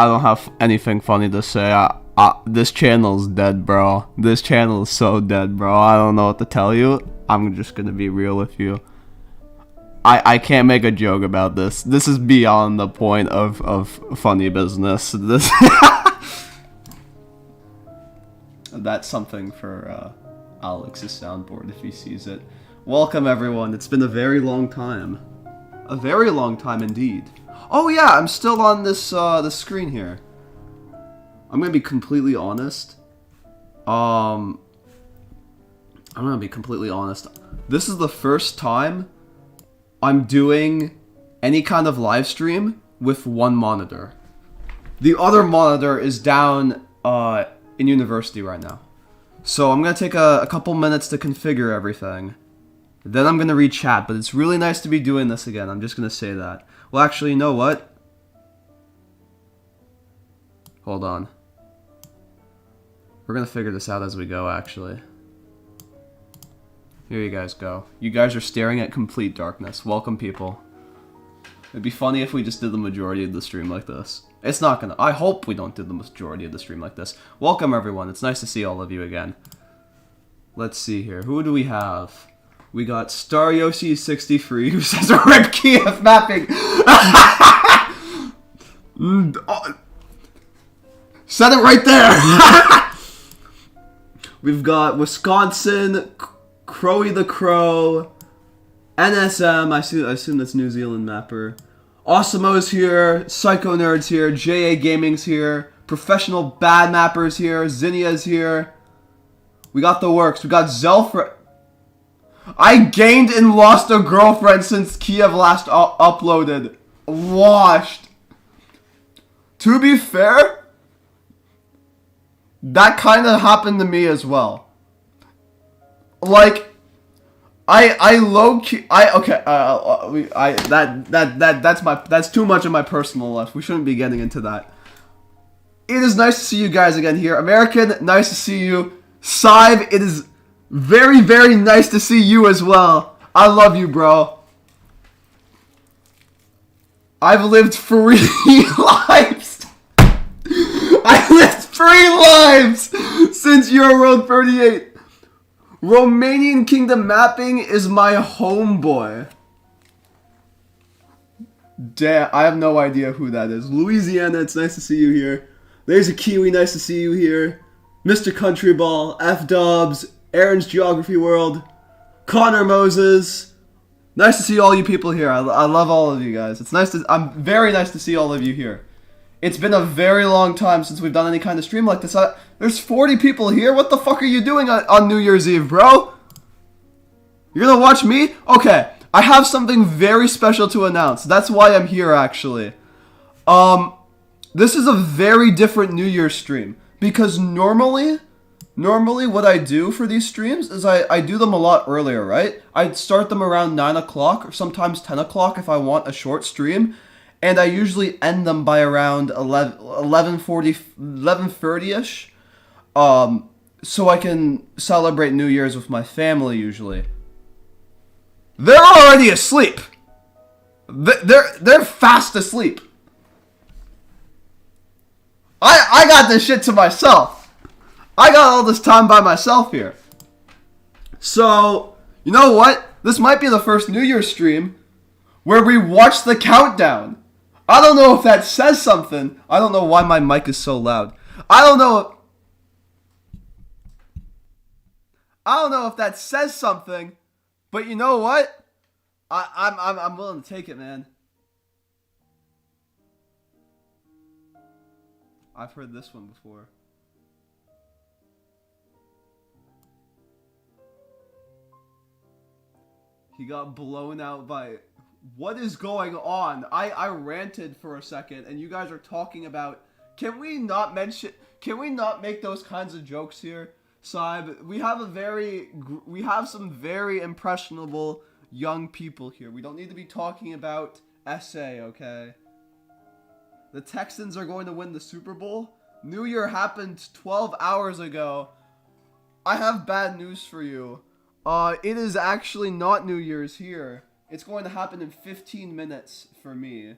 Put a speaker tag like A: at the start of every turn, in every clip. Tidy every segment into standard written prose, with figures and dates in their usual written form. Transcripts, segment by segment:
A: I don't have anything funny to say. This channel's dead, bro. This channel is so dead, bro. I don't know what to tell you. I'm just gonna be real with you. I can't make a joke about this. This is beyond the point of funny business. This That's something for Alex's soundboard if he sees it. Welcome everyone. It's been a very long time. A very long time indeed. Oh yeah, I'm still on this the screen here. I'm gonna be completely honest. I'm gonna be completely honest. This is the first time I'm doing any kind of live stream with one monitor. The other monitor is down in university right now. So I'm gonna take a couple minutes to configure everything. Then I'm gonna read chat, but it's really nice to be doing this again. I'm just gonna say that. Well, actually, you know what? Hold on. We're gonna figure this out as we go, actually. Here you guys go. You guys are staring at complete darkness. Welcome, people. It'd be funny if we just did the majority of the stream like this. It's not gonna. I hope we don't do the majority of the stream like this. Welcome, everyone. It's nice to see all of you again. Let's see here. Who do we have? We got StarYoshi63, who says a RIP Kyiv mapping. Said it right there. We've got Wisconsin, Crowy the Crow, NSM, I assume that's New Zealand mapper. Awesomo's here, Psycho Nerd's here, JA Gaming's here, Professional Bad Mapper's here, Zinnia's here. We got the works. We got Zelfra. I gained and lost a girlfriend since Kyiv last uploaded. Washed. To be fair, that kind of happened to me as well. Like, that's too much of my personal life. We shouldn't be getting into that. It is nice to see you guys again here. American, nice to see you. Sive, it is very, very nice to see you as well. I love you, bro. I've lived 3 lives. I lived 3 lives since Euroworld 38. Romanian Kingdom Mapping is my homeboy. Damn, I have no idea who that is. Louisiana, it's nice to see you here. There's a Kiwi, nice to see you here. Mr. Country Ball, F-Dubs, Aaron's Geography World, Connor Moses. Nice to see all you people here. I love all of you guys. I'm very nice to see all of you here. It's been a very long time since we've done any kind of stream like this. There's 40 people here. What the fuck are you doing on New Year's Eve, bro? You're gonna watch me? Okay, I have something very special to announce. That's why I'm here, actually. This is a very different New Year's stream. Because normally what I do for these streams is I do them a lot earlier, right? I start them around 9 o'clock or sometimes 10 o'clock if I want a short stream. And I usually end them by around 11:30-ish. So I can celebrate New Year's with my family usually. They're already asleep. They're fast asleep. I got this shit to myself. I got all this time by myself here. So, you know what? This might be the first New Year's stream where we watch the countdown. I don't know if that says something. I don't know why my mic is so loud. I don't know if that says something, but you know what? I'm willing to take it, man. I've heard this one before. He got blown out by... What is going on? I ranted for a second, and you guys are talking about... Can we not make those kinds of jokes here, Saib? We have some very impressionable young people here. We don't need to be talking about SA, okay? The Texans are going to win the Super Bowl. New Year happened 12 hours ago. I have bad news for you. It is actually not New Year's here. It's going to happen in 15 minutes for me.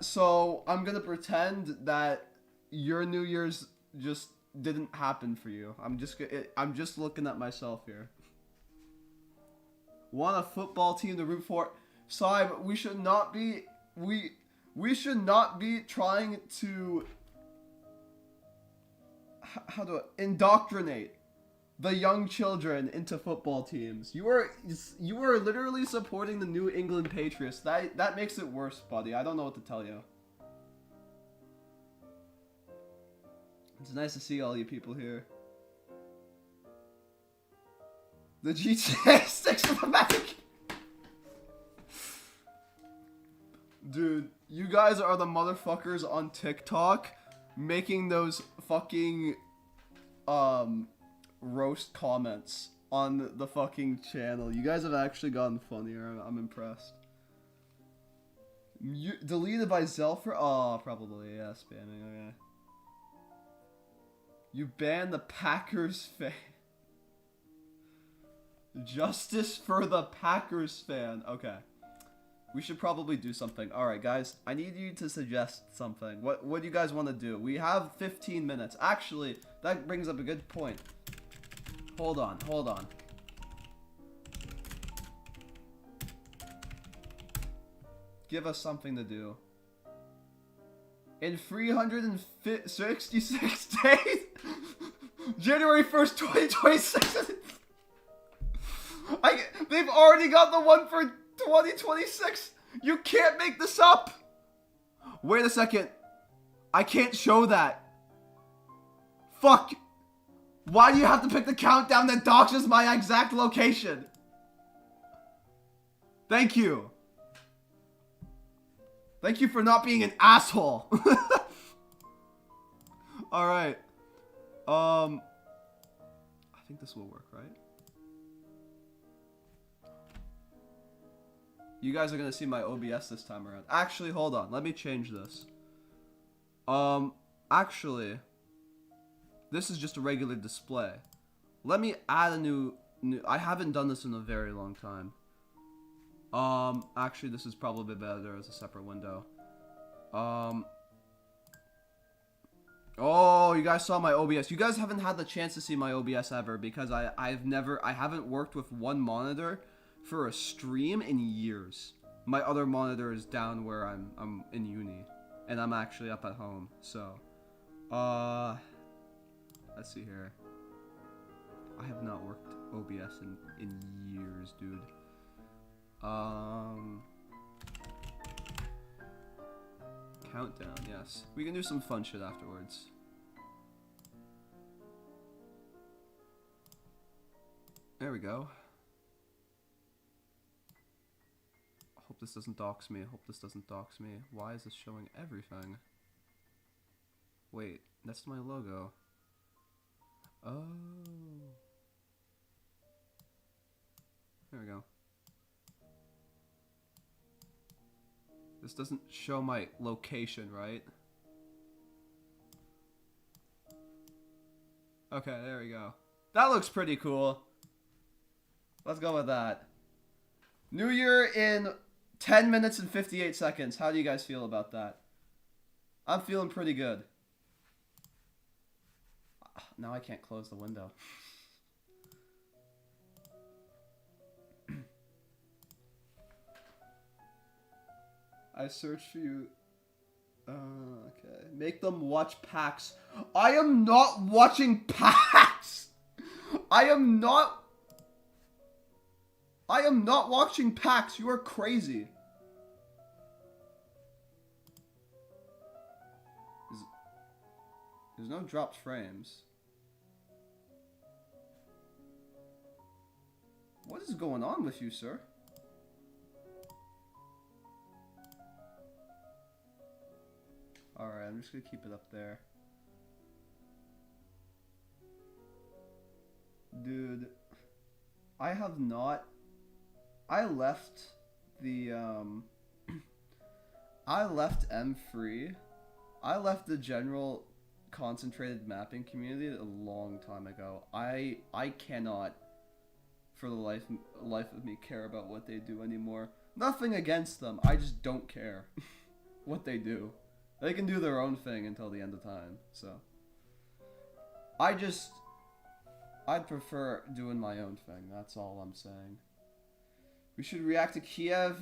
A: So I'm gonna pretend that your New Year's just didn't happen for you. I'm just looking at myself here. Want a football team to root for? Saib, we should not be we should not be trying to how do I indoctrinate the young children into football teams. You are literally supporting the New England Patriots. That makes it worse, buddy. I don't know what to tell you. It's nice to see all you people here. The GTA 6 of the Mac. Dude, you guys are the motherfuckers on TikTok making those fucking roast comments on the fucking channel. You guys have actually gotten funnier. I'm impressed. Deleted by Zelfer? Oh, probably, yeah, spamming, okay. You banned the Packers fan. Justice for the Packers fan. Okay. We should probably do something. Alright, guys. I need you to suggest something. What do you guys want to do? We have 15 minutes. Actually, that brings up a good point. Hold on. Give us something to do. In 366 days? January 1st, 2026. They've already got the one for 2026. You can't make this up. Wait a second. I can't show that. Fuck. Why do you have to pick the countdown that doxes my exact location? Thank you. Thank you for not being an asshole. Alright. I think this will work, right? You guys are gonna see my OBS this time around. Actually, hold on. Let me change this. Actually, this is just a regular display. Let me add a new. I haven't done this in a very long time. Actually, this is probably better as a separate window. Oh, you guys saw my OBS. You guys haven't had the chance to see my OBS ever because I haven't worked with one monitor for a stream in years. My other monitor is down where I'm in uni, and I'm actually up at home. So, let's see here. I have not worked OBS in years, dude. Countdown, yes. We can do some fun shit afterwards. There we go. I hope this doesn't dox me. Why is this showing everything? Wait, that's my logo. Oh. There we go. This doesn't show my location, right? Okay, there we go. That looks pretty cool. Let's go with that. New Year in 10 minutes and 58 seconds. How do you guys feel about that? I'm feeling pretty good. Now I can't close the window. I searched for you. Okay. Make them watch PAX. I am not watching PAX! I am not watching PAX. You are crazy. There's no dropped frames. What is going on with you, sir? Alright, I'm just gonna keep it up there. Dude, I have not... I left the, I left M free. I left the general concentrated mapping community a long time ago. I cannot, for the life of me, care about what they do anymore. Nothing against them, I just don't care. what they do. They can do their own thing until the end of time. So I'd prefer doing my own thing. That's all I'm saying. We should react to Kyiv,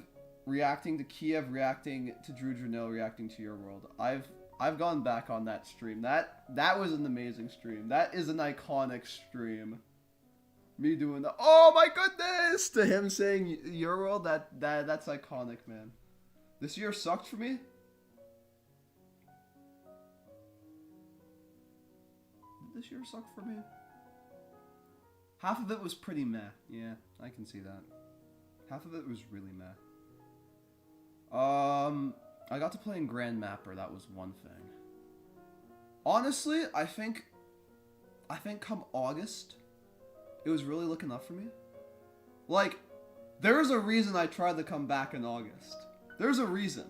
A: reacting to Kyiv, reacting to Drew Janelle, reacting to your world. I've gone back on that stream. That was an amazing stream. That is an iconic stream. Me doing the oh my goodness to him saying your world. That's iconic, man. This year sucked for me. Did this year suck for me? Half of it was pretty meh. Yeah, I can see that. Half of it was really meh. I got to play in Grand Mapper. That was one thing. Honestly, I think come August, it was really looking up for me. Like, there's a reason I tried to come back in August. There's a reason.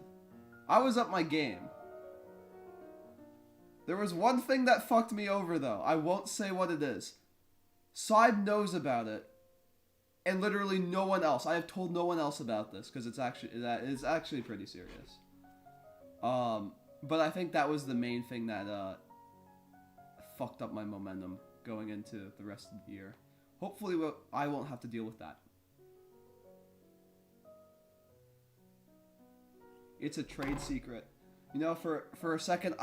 A: I was up my game. There was one thing that fucked me over, though. I won't say what it is. Saib knows about it, and literally no one else. I have told no one else about this because it's actually pretty serious. But I think that was the main thing that fucked up my momentum going into the rest of the year. Hopefully, I won't have to deal with that. It's a trade secret. You know, for a second,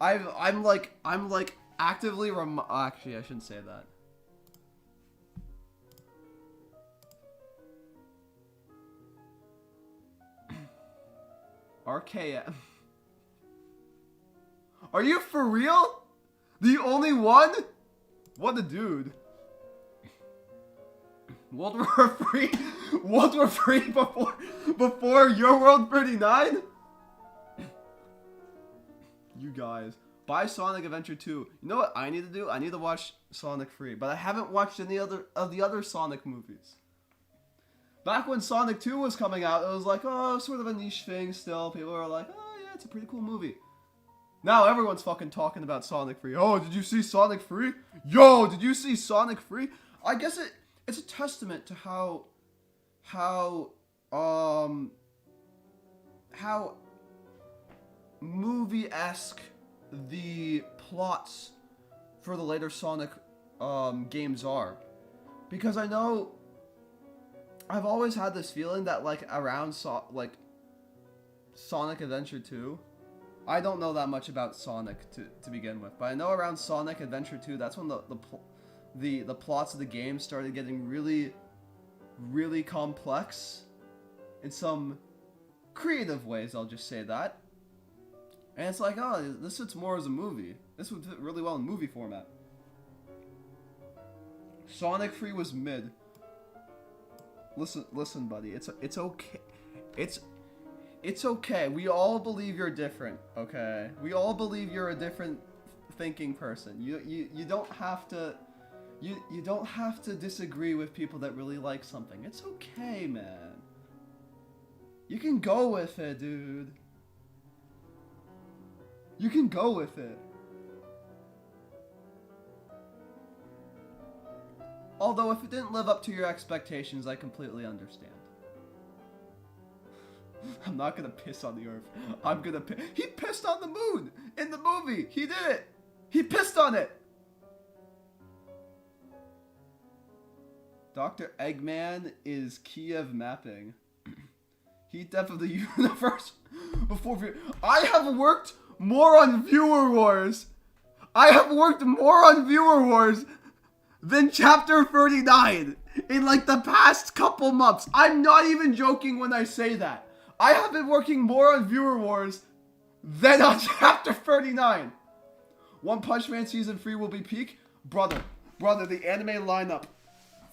A: I'm like actively actually, I shouldn't say that. RKM. Are you for real? The only one? What a dude. World War III? World War III before Your World 39? You guys. Buy Sonic Adventure 2. You know what I need to do? I need to watch Sonic 3. But I haven't watched any of the other Sonic movies. Back when Sonic 2 was coming out, it was like, oh, sort of a niche thing still. People are like, oh yeah, it's a pretty cool movie. Now everyone's fucking talking about Sonic 3. Oh, did you see Sonic 3? Yo, did you see Sonic 3? I guess it's a testament to how movie-esque the plots for the later Sonic games are. Because I know I've always had this feeling that around Sonic Adventure 2, I don't know that much about Sonic to begin with, but I know around Sonic Adventure 2, that's when the plots of the game started getting really, really complex in some creative ways, I'll just say that. And it's like, oh, this fits more as a movie. This would fit really well in movie format. Sonic 3 was mid. Listen, buddy. It's okay. It's okay. We all believe you're different. Okay. We all believe you're a different thinking person. You don't have to. You don't have to disagree with people that really like something. It's okay, man. You can go with it, dude. You can go with it. Although, if it didn't live up to your expectations, I completely understand. I'm not gonna piss on the earth. I'm gonna piss. He pissed on the moon! In the movie! He did it! He pissed on it! Dr. Eggman is Kyiv mapping. Heat depth of the universe before... I have worked more on Viewer Wars! I have worked more on Viewer Wars than Chapter 39 in the past couple months. I'm not even joking when I say that. I have been working more on Viewer Wars than on Chapter 39. One Punch Man Season 3 will be peak. Brother, the anime lineup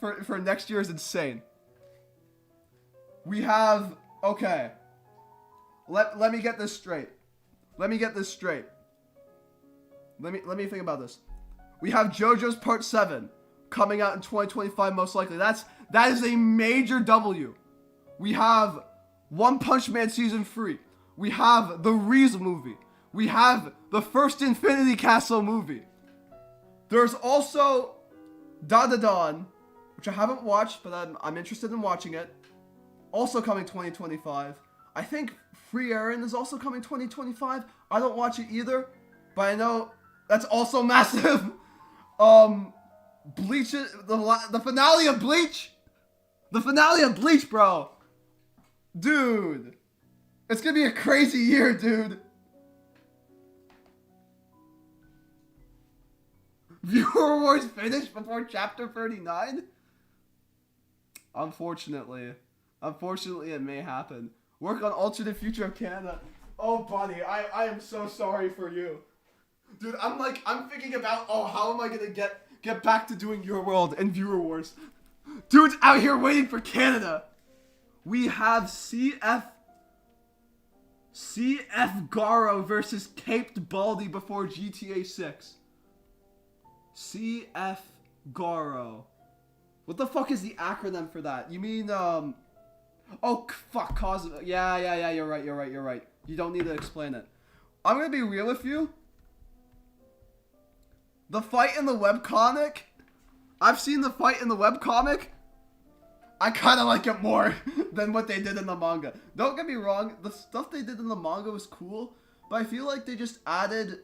A: for next year is insane. We have... Okay. Let me get this straight. Let me think about this. We have JoJo's Part 7 coming out in 2025 most likely. That is a major W. We have One Punch Man Season 3. We have the Reese movie. We have the first Infinity Castle movie. There's also Dawn, which I haven't watched, but I'm interested in watching it. Also coming 2025. I think Free Aaron is also coming 2025. I don't watch it either, but I know that's also massive. Bleach, the finale of Bleach. The finale of Bleach, bro. Dude. It's gonna be a crazy year, dude. Viewer Wars finished before chapter 39? Unfortunately, it may happen. Work on alternate future of Canada. Oh, buddy, I am so sorry for you. Dude, I'm thinking about, how am I gonna get back to doing Your World and Viewer Wars? Dude's out here waiting for Canada. We have CF Garo versus Caped Baldy before GTA 6. CF Garo. What the fuck is the acronym for that? You mean, oh, fuck, Cosmo. Yeah, you're right. You don't need to explain it. I'm gonna be real with you. The fight in the webcomic, I've seen the fight in the webcomic. I kind of like it more than what they did in the manga. Don't get me wrong, the stuff they did in the manga was cool, but I feel like they just added,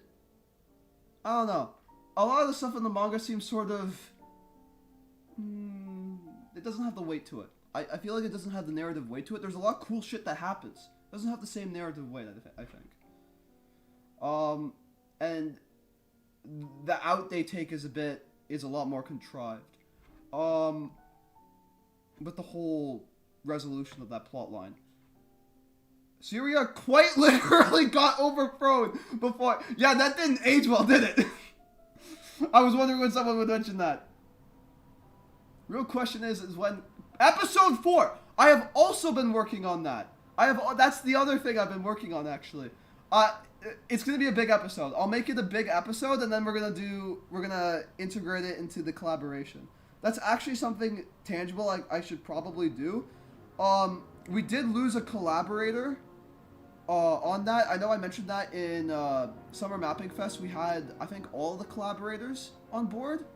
A: I don't know, a lot of the stuff in the manga seems sort of, it doesn't have the weight to it. I feel like it doesn't have the narrative weight to it. There's a lot of cool shit that happens. It doesn't have the same narrative weight, I think. And the out they take is a lot more contrived. With the whole resolution of that plot line. Syria quite literally got overthrown before. Yeah, that didn't age well, did it? I was wondering when someone would mention that. Real question is when episode 4. I have also been working on that. That's the other thing I've been working on actually. It's gonna be a big episode. I'll make it a big episode, and then we're gonna integrate it into the collaboration. That's actually something tangible I should probably do. We did lose a collaborator on that. I know I mentioned that in Summer Mapping Fest. We had, I think, all the collaborators on board.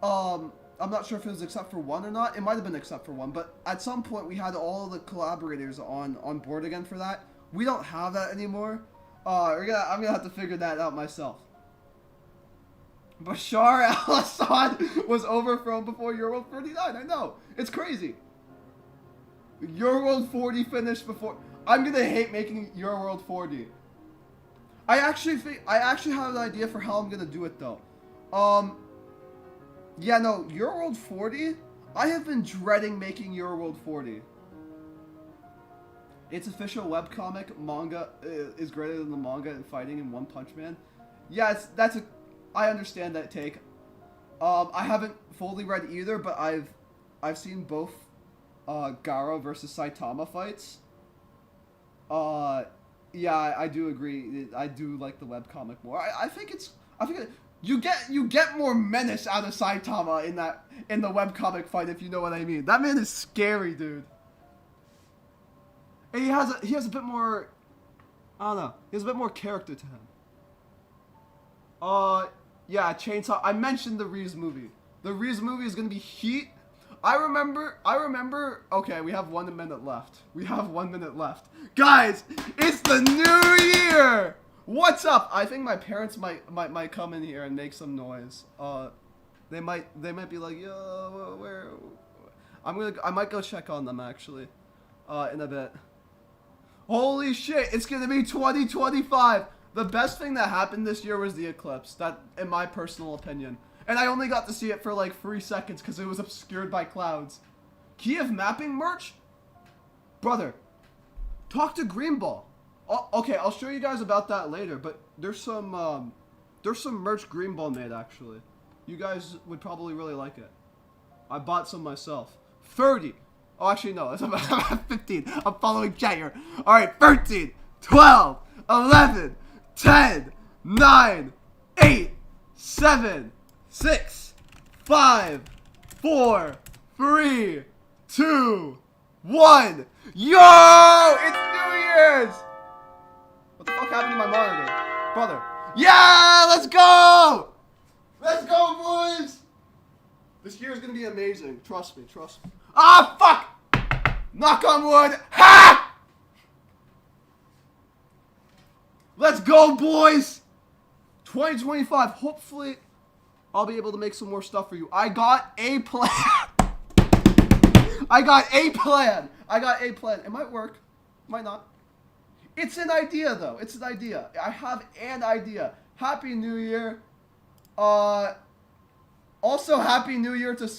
A: I'm not sure if it was except for one or not. It might have been except for one, but at some point we had all the collaborators on board again for that. We don't have that anymore. I'm gonna have to figure that out myself. Bashar al-Assad was overthrown before Your World 39. I know. It's crazy. Your World 40 finished before. I'm gonna hate making Your World 40. I actually have an idea for how I'm gonna do it though. Yeah, no, Your World 40. I have been dreading making Your World 40. Its official webcomic manga is greater than the manga and fighting in One Punch Man. Yeah, I understand that take. I haven't fully read either, but I've seen both Garo versus Saitama fights. Yeah, I do agree. I do like the webcomic more. I think you get more menace out of Saitama in the webcomic fight, if you know what I mean. That man is scary, dude. And he has a bit more, I don't know. He has a bit more character to him. Yeah, Chainsaw. I mentioned the Reeves movie. The Reeves movie is gonna be heat. I remember. Okay, we have 1 minute left. Guys, it's the new year. What's up? I think my parents might come in here and make some noise. They might be like, yo, where? I might go check on them actually, in a bit. Holy shit! It's gonna be 2025. The best thing that happened this year was the eclipse. That, in my personal opinion. And I only got to see it for like 3 seconds because it was obscured by clouds. Kyiv mapping merch? Brother, talk to Greenball. Okay, I'll show you guys about that later, but there's some merch Greenball made actually. You guys would probably really like it. I bought some myself. 30. Oh, actually no, I'm at 15. I'm following chat here. Alright, 13, 12, 11, 10, 9, 8, 7, 6, 5, 4, 3, 2, 1. Yo! It's New Year's! What the fuck happened to my monitor? Brother. Yeah! Let's go! Let's go, boys! This year is gonna be amazing. Trust me. Ah, fuck! Knock on wood. Ha! Let's go, boys! 2025. Hopefully, I'll be able to make some more stuff for you. I got a plan. I got a plan. It might work. Might not. It's an idea, though. It's an idea. I have an idea. Happy New Year. Also, Happy New Year to...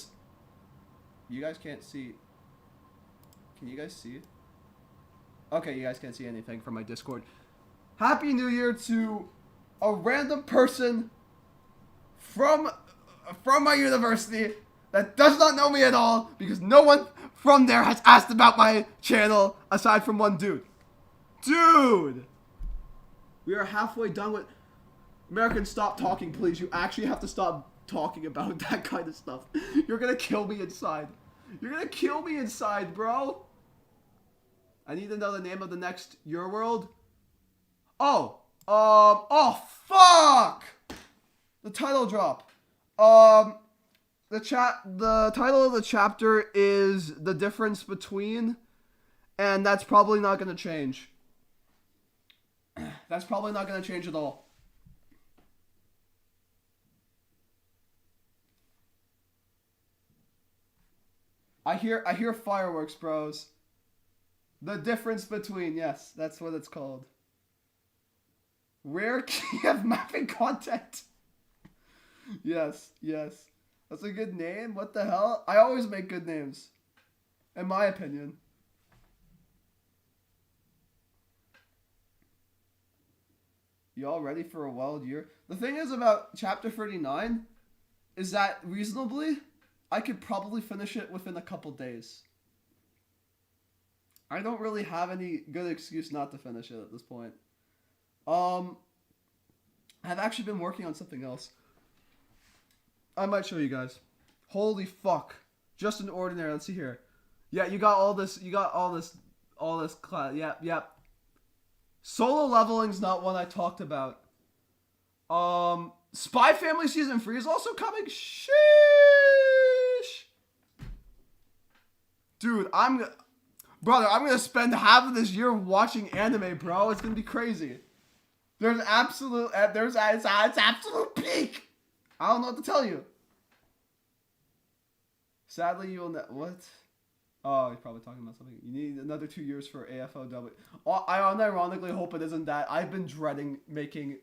A: You guys can't see. Can you guys see? Okay, you guys can't see anything from my Discord. Happy New Year to a random person from my university that does not know me at all, because no one from there has asked about my channel aside from one dude. Dude! We are halfway done with... Americans, stop talking, please. You actually have to stop talking about that kind of stuff. You're gonna kill me inside. You're gonna kill me inside, bro. I need to know the name of the next Your World. Oh, fuck! The title drop. The title of the chapter is The Difference Between, and that's probably not gonna change. That's probably not gonna change at all. I hear fireworks, bros. The Difference Between, yes, that's what it's called. Rare Kyiv mapping content. Yes. That's a good name. What the hell? I always make good names, in my opinion. Y'all ready for a wild year? The thing is about chapter 39 is that reasonably, I could probably finish it within a couple days. I don't really have any good excuse not to finish it at this point. I've actually been working on something else. I might show you guys. Holy fuck. Just an ordinary. Let's see here. Yeah, you got all this class. Yep. Solo leveling's not one I talked about. Spy Family Season 3 is also coming. Sheesh. Dude, I'm gonna spend half of this year watching anime, bro. It's gonna be crazy. It's absolute peak. I don't know what to tell you. Sadly, you'll what? Oh, he's probably talking about something. You need another 2 years for AFOW. I unironically hope it isn't that. I've been dreading making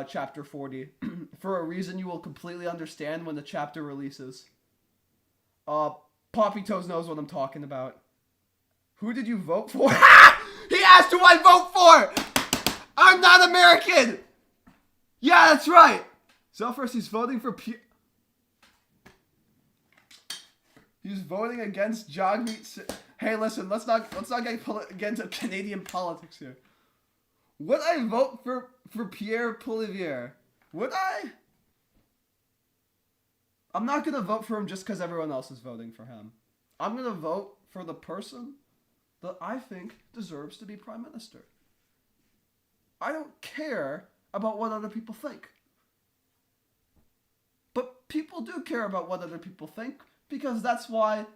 A: chapter 40 for a reason you will completely understand when the chapter releases. Poppy Toes knows what I'm talking about. Who did you vote for? He asked who I vote for! I'm not American! Yeah, that's right! Zelfers, he's voting for He's voting against Jagmeet. Hey, listen, let's not get into Canadian politics here. Would I vote for Pierre Poilievre? Would I? I'm not gonna vote for him just because everyone else is voting for him. I'm gonna vote for the person that I think deserves to be Prime Minister. I don't care about what other people think. But people do care about what other people think, because that's why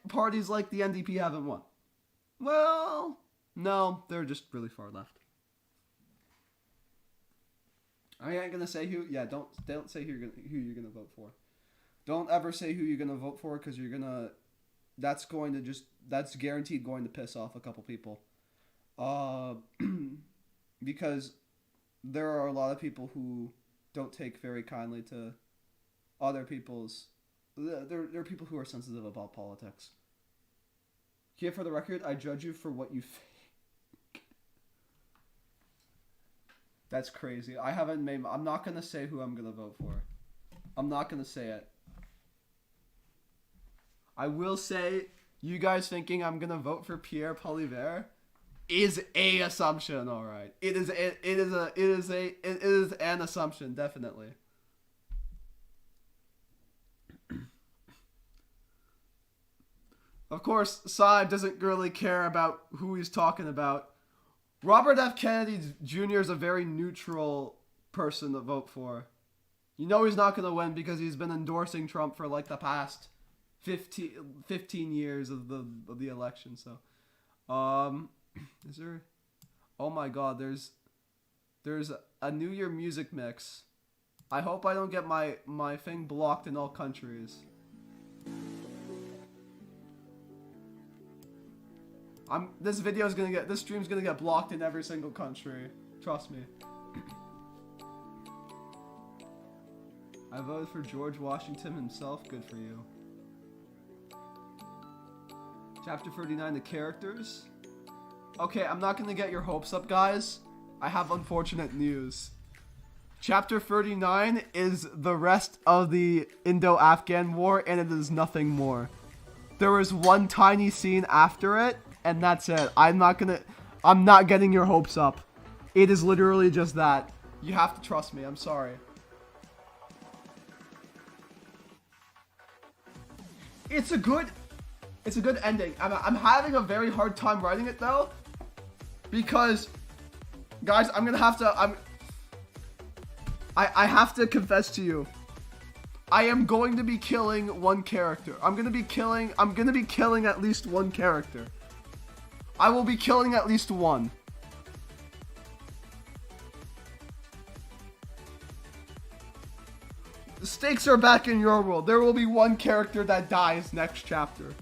A: parties like the NDP haven't won. Well, no, they're just really far left. I ain't gonna say who. Yeah, don't say who you're gonna vote for. Don't ever say who you're gonna vote for, because you're gonna. That's guaranteed going to piss off a couple people. Because there are a lot of people who don't take very kindly to other people's. There are people who are sensitive about politics. Here, for the record, I judge you for what you think. That's crazy. I'm not gonna say who I'm gonna vote for. I'm not gonna say it. I will say, you guys thinking I'm gonna vote for Pierre Poilievre is a assumption. All right, it is an assumption, definitely. Of course, Saib doesn't really care about who he's talking about. Robert F. Kennedy Jr. is a very neutral person to vote for. You know he's not going to win because he's been endorsing Trump for like the past 15 years of the election. So, is there? Oh my god, there's a New Year music mix. I hope I don't get my thing blocked in all countries. This stream's gonna get blocked in every single country. Trust me. I voted for George Washington himself. Good for you. Chapter 39, the characters. Okay, I'm not gonna get your hopes up, guys. I have unfortunate news. Chapter 39 is the rest of the Indo-Afghan War, and it is nothing more. There was one tiny scene after it, and that's it. I'm not getting your hopes up. It is literally just that. You have to trust me. I'm sorry. It's a good ending. I'm having a very hard time writing it though, because, guys, I'm gonna have to. I have to confess to you. I am going to be killing one character. I'm gonna be killing at least one character. I will be killing at least one. The stakes are back in your world. There will be one character that dies next chapter.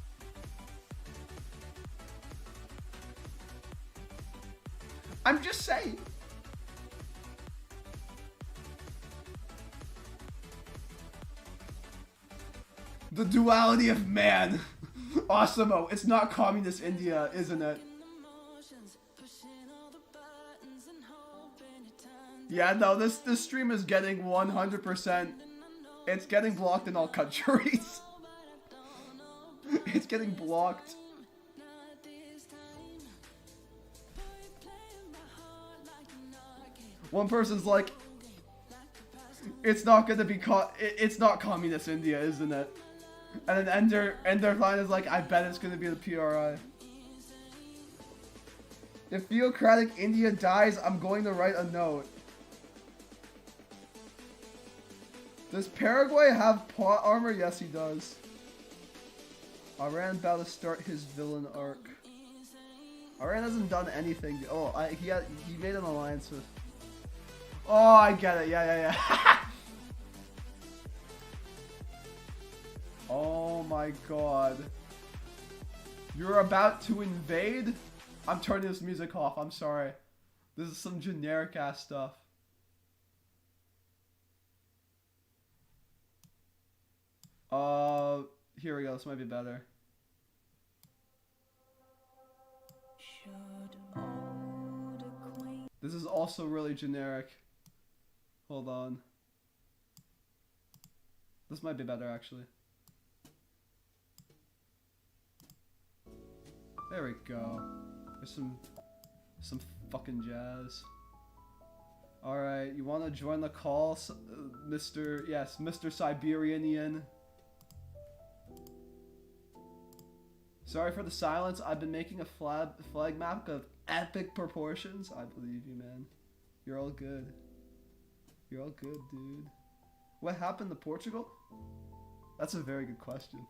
A: I'm just saying. The duality of man. Awesome-o. It's not communist India, isn't it? Yeah, no, this stream is getting 100%. It's getting blocked in all countries. It's getting blocked. One person's like, it's not gonna be it's not communist India, isn't it? And then Ender Line is like, I bet it's gonna be the PRI. If theocratic India dies, I'm going to write a note. Does Paraguay have plot armor? Yes, he does. Iran about to start his villain arc. Iran hasn't done anything. Oh, he made an alliance with. Oh, I get it. Yeah. Oh my god. You're about to invade? I'm turning this music off. I'm sorry. This is some generic ass stuff. Here we go. This might be better. This is also really generic. Hold on. This might be better, actually. There we go. There's some fucking jazz. Alright, you want to join the call, Mr. Yes, Mr. Siberianian. Sorry for the silence. I've been making a flag map of epic proportions. I believe you, man. You're all good. You're all good, dude. What happened to Portugal? That's a very good question.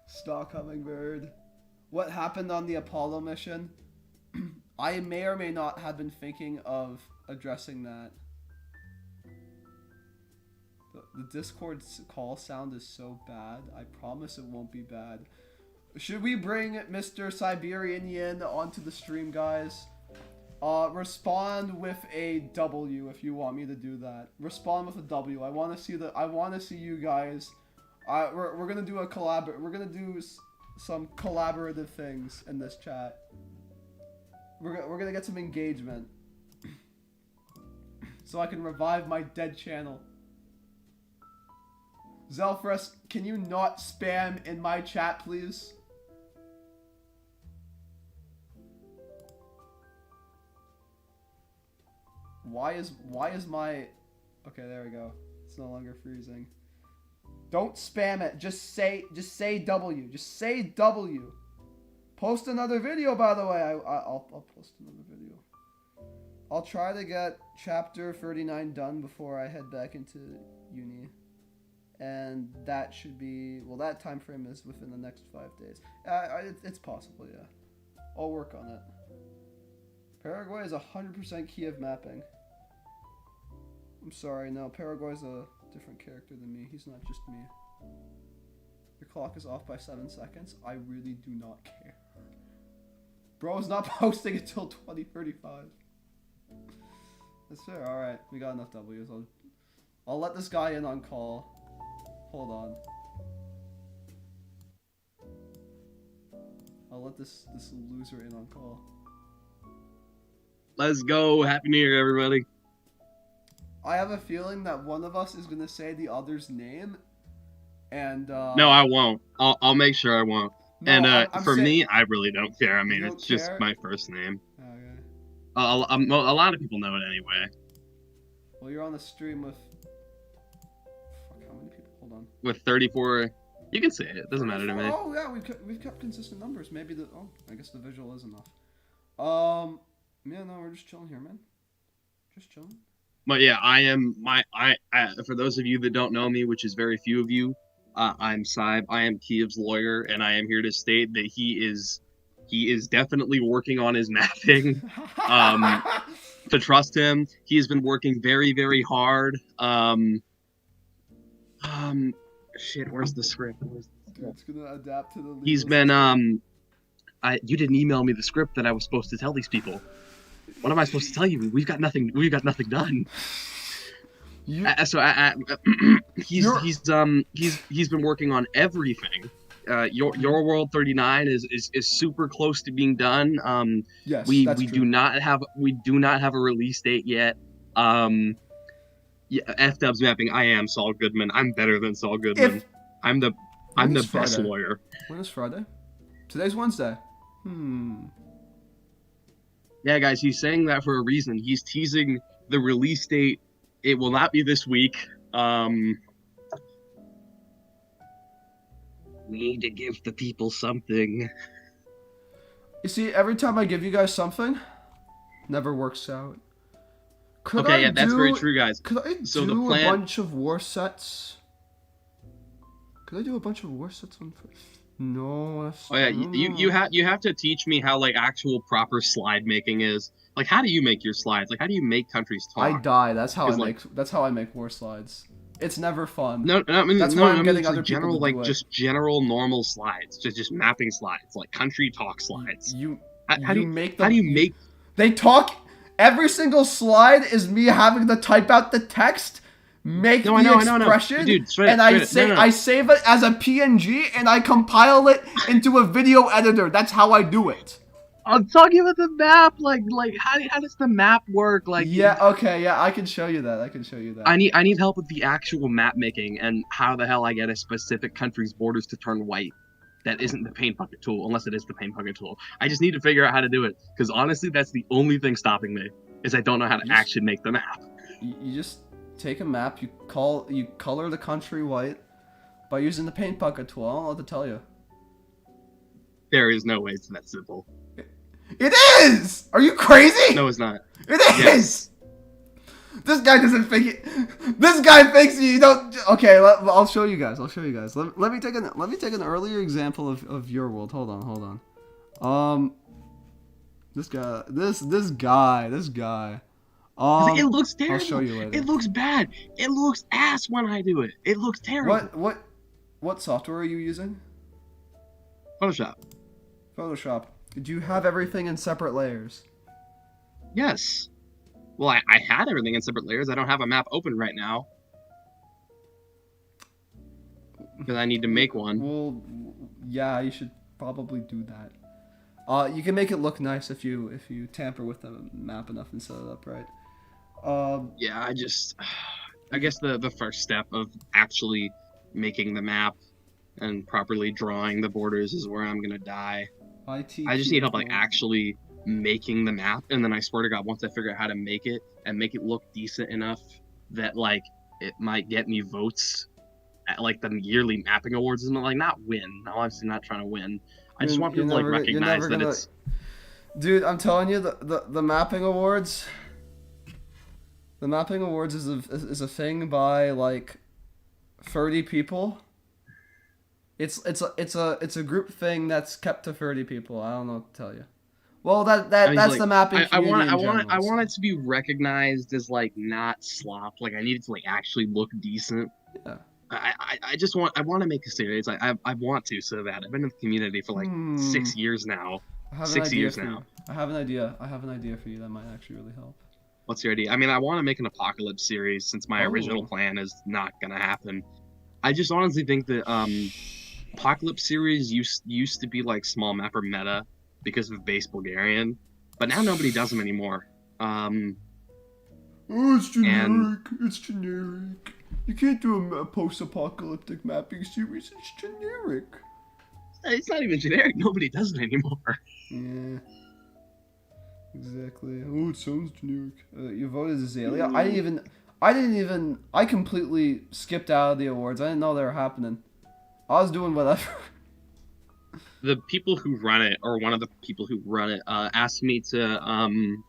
A: Stock Hummingbird. What happened on the Apollo mission? I may or may not have been thinking of addressing that. The Discord call sound is so bad. I promise it won't be bad. Should we bring Mr. Siberianian onto the stream, guys? Respond with a W if you want me to do that. Respond with a W. I want to see you guys. We're gonna do we're gonna do some collaborative things in this chat. We're gonna get some engagement, so I can revive my dead channel. Zelfress, can you not spam in my chat, please? Why is my... Okay, there we go. It's no longer freezing. Don't spam it. Just say W. Just say W. Post another video, by the way. I'll post another video. I'll try to get chapter 39 done before I head back into uni. And that should be... Well, that time frame is within the next 5 days. It's possible, yeah. I'll work on it. Paraguay is 100% Kyiv mapping. I'm sorry, no, Paraguay's a different character than me. He's not just me. Your clock is off by 7 seconds. I really do not care. Bro is not posting until 2035. That's fair. Alright, we got enough W's. I'll let this guy in on call. Hold on. I'll let this loser in on call.
B: Let's go. Happy New Year, everybody.
A: I have a feeling that one of us is going to say the other's name. And,
B: No, I won't. I'll make sure I won't. No, and for me, I really don't care. I mean, it's just my first name.
A: Okay.
B: A lot of people know it anyway.
A: Well, you're on the stream with... Fuck, how many people? Hold on.
B: With 34... You can say it. It doesn't matter to me.
A: Oh, yeah, we've kept consistent numbers. Maybe the... Oh, I guess the visual is enough. Yeah, no, we're just chilling here, man. Just chilling.
B: But yeah, I am... For those of you that don't know me, which is very few of you, I'm Saib. I am Kyiv's lawyer, and I am here to state that he is definitely working on his mapping. To trust him, he has been working very, very hard. Shit, where's the script?
A: It's gonna adapt to the.
B: He's been you didn't email me the script that I was supposed to tell these people. What am I supposed to tell you? We've got nothing done. He's been working on everything. Your World 39 is super close to being done.
A: Yes,
B: we
A: true.
B: do not have a release date yet. Yeah, F-Dubs mapping. I am Saul Goodman. I'm better than Saul Goodman. I'm the best lawyer.
A: When is Friday? Today's Wednesday.
B: Yeah, guys, he's saying that for a reason. He's teasing the release date. It will not be this week. We need to give the people something.
A: You see, every time I give you guys something, never works out.
B: That's very true, guys.
A: Could I do a bunch of war sets? Could I do a bunch of war sets on? No.
B: Oh yeah, you have to teach me how like actual proper slide making is. Like, how do you make your slides? Like, how do you make countries talk?
A: I die. That's how I make war slides. It's never fun.
B: No, I mean
A: that's why I'm getting other
B: general,
A: people to do
B: it. Just general normal slides, just mapping slides, like country talk slides. How do you make?
A: They talk. Every single slide is me having to type out the text, make the expression,
B: Dude,
A: I save it as a PNG and I compile it into a video editor. That's how I do it.
B: I'm talking about the map. Like how does the map work? Like
A: I can show you that.
B: I need help with the actual map making and how the hell I get a specific country's borders to turn white. That isn't the paint bucket tool, unless it is the paint bucket tool. I just need to figure out how to do it, because honestly, that's the only thing stopping me, is I don't know how to actually make the map.
A: You just take a map, you color the country white by using the paint bucket tool. I don't know what to tell you.
B: There is no way it's that simple.
A: It is! Are you crazy?
B: No, it's not.
A: It is! Yes. This guy doesn't think it. This guy thinks you don't. Okay, I'll show you guys. Let me take an earlier example of your world. Hold on. This guy.
B: It looks terrible.
A: I'll show you later.
B: It looks bad. It looks ass when I do it. It looks terrible.
A: What software are you using?
B: Photoshop.
A: Do you have everything in separate layers?
B: Yes. Well, I had everything in separate layers. I don't have a map open right now. Because I need to make one.
A: Well, yeah, you should probably do that. You can make it look nice if you tamper with the map enough and set it up right.
B: Yeah, I guess the first step of actually making the map and properly drawing the borders is where I'm gonna die. I just need help like actually making the map, and then I swear to God, once I figure out how to make it and make it look decent enough that like it might get me votes at like the yearly mapping awards, and like not win. I'm obviously not trying to win. I just want people to like recognize that it's.
A: Dude, I'm telling you, the mapping awards. The mapping awards is a thing by like 30 people. It's a group thing that's kept to 30 people. I don't know what to tell you. Well,
B: I mean,
A: that's
B: like,
A: the mapping
B: I
A: community
B: want,
A: in general.
B: I want it to be recognized as like not slop. Like I need it to like actually look decent.
A: Yeah.
B: I just want to make a series. I want to so bad. I've been in the community for like 6 years now.
A: I have an
B: 6
A: idea
B: years
A: for
B: now.
A: you. I have an idea for you that might actually really help.
B: What's your idea? I mean, I want to make an apocalypse series since my original plan is not gonna happen. I just honestly think that apocalypse series used to be like small map or meta because of base Bulgarian, but now nobody does them anymore.
A: Oh, it's generic. It's generic. You can't do a post-apocalyptic mapping series. It's generic.
B: It's not even generic. Nobody does it anymore.
A: Yeah. Exactly. Oh, it sounds generic. You voted Azalea. I completely skipped out of the awards. I didn't know they were happening. I was doing whatever.
B: The people who run it, or one of the people who run it, asked me to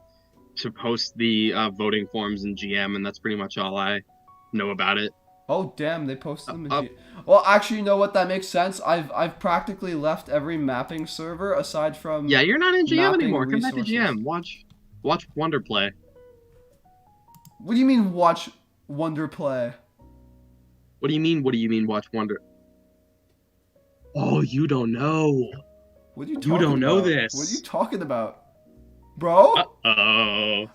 B: post the voting forms in GM, and that's pretty much all I know about it.
A: Oh damn, they posted them in GM. Well, actually, you know what? That makes sense. I've practically left every mapping server aside from.
B: Yeah, you're not in GM anymore.
A: Resources.
B: Come back to GM. Watch Wonder play.
A: What do you mean watch Wonder play?
B: What do you mean? What do you mean watch Wonder? Oh, you don't know.
A: What are you talking about?
B: You don't know this.
A: What are you talking about, bro?
B: Uh-oh.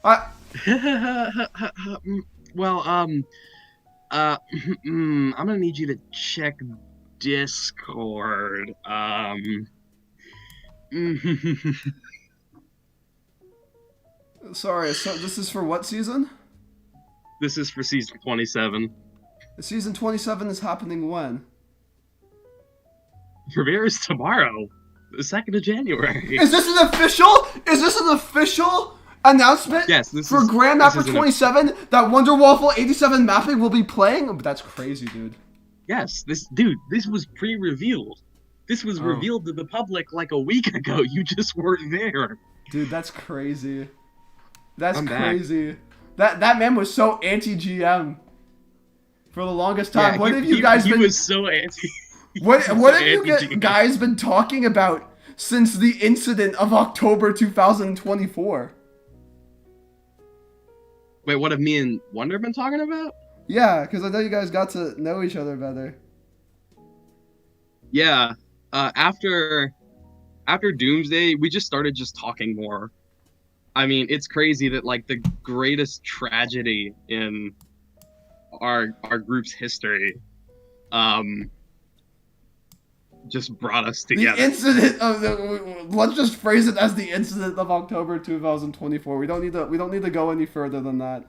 B: Well, I'm gonna need you to check Discord.
A: Sorry, so this is for what season?
B: This is for season 27.
A: Season 27 is happening when?
B: Premiere is tomorrow, the 2nd of January.
A: Is this an official? Is this an official announcement?
B: Yes, this
A: for
B: is
A: Grand Mapper 27 that Wonder Waffle 87 mapping will be playing. Oh, that's crazy, dude.
B: Yes, this was pre-revealed. This was revealed to the public like a week ago. You just weren't there.
A: Dude, that's crazy. That's
B: I'm
A: crazy. Back. That man was so anti-GM for the longest time.
B: Yeah,
A: what have you guys been?
B: He was so anti.
A: What have you guys been talking about since the incident of October 2024?
B: Wait, what have me and Wonder been talking about?
A: Yeah, because I know you guys got to know each other better.
B: Yeah, after Doomsday, we just started talking more. I mean, it's crazy that like the greatest tragedy in our group's history, just brought us together.
A: The incident of let's just phrase it as the incident of October 2024. We don't need to go any further than that.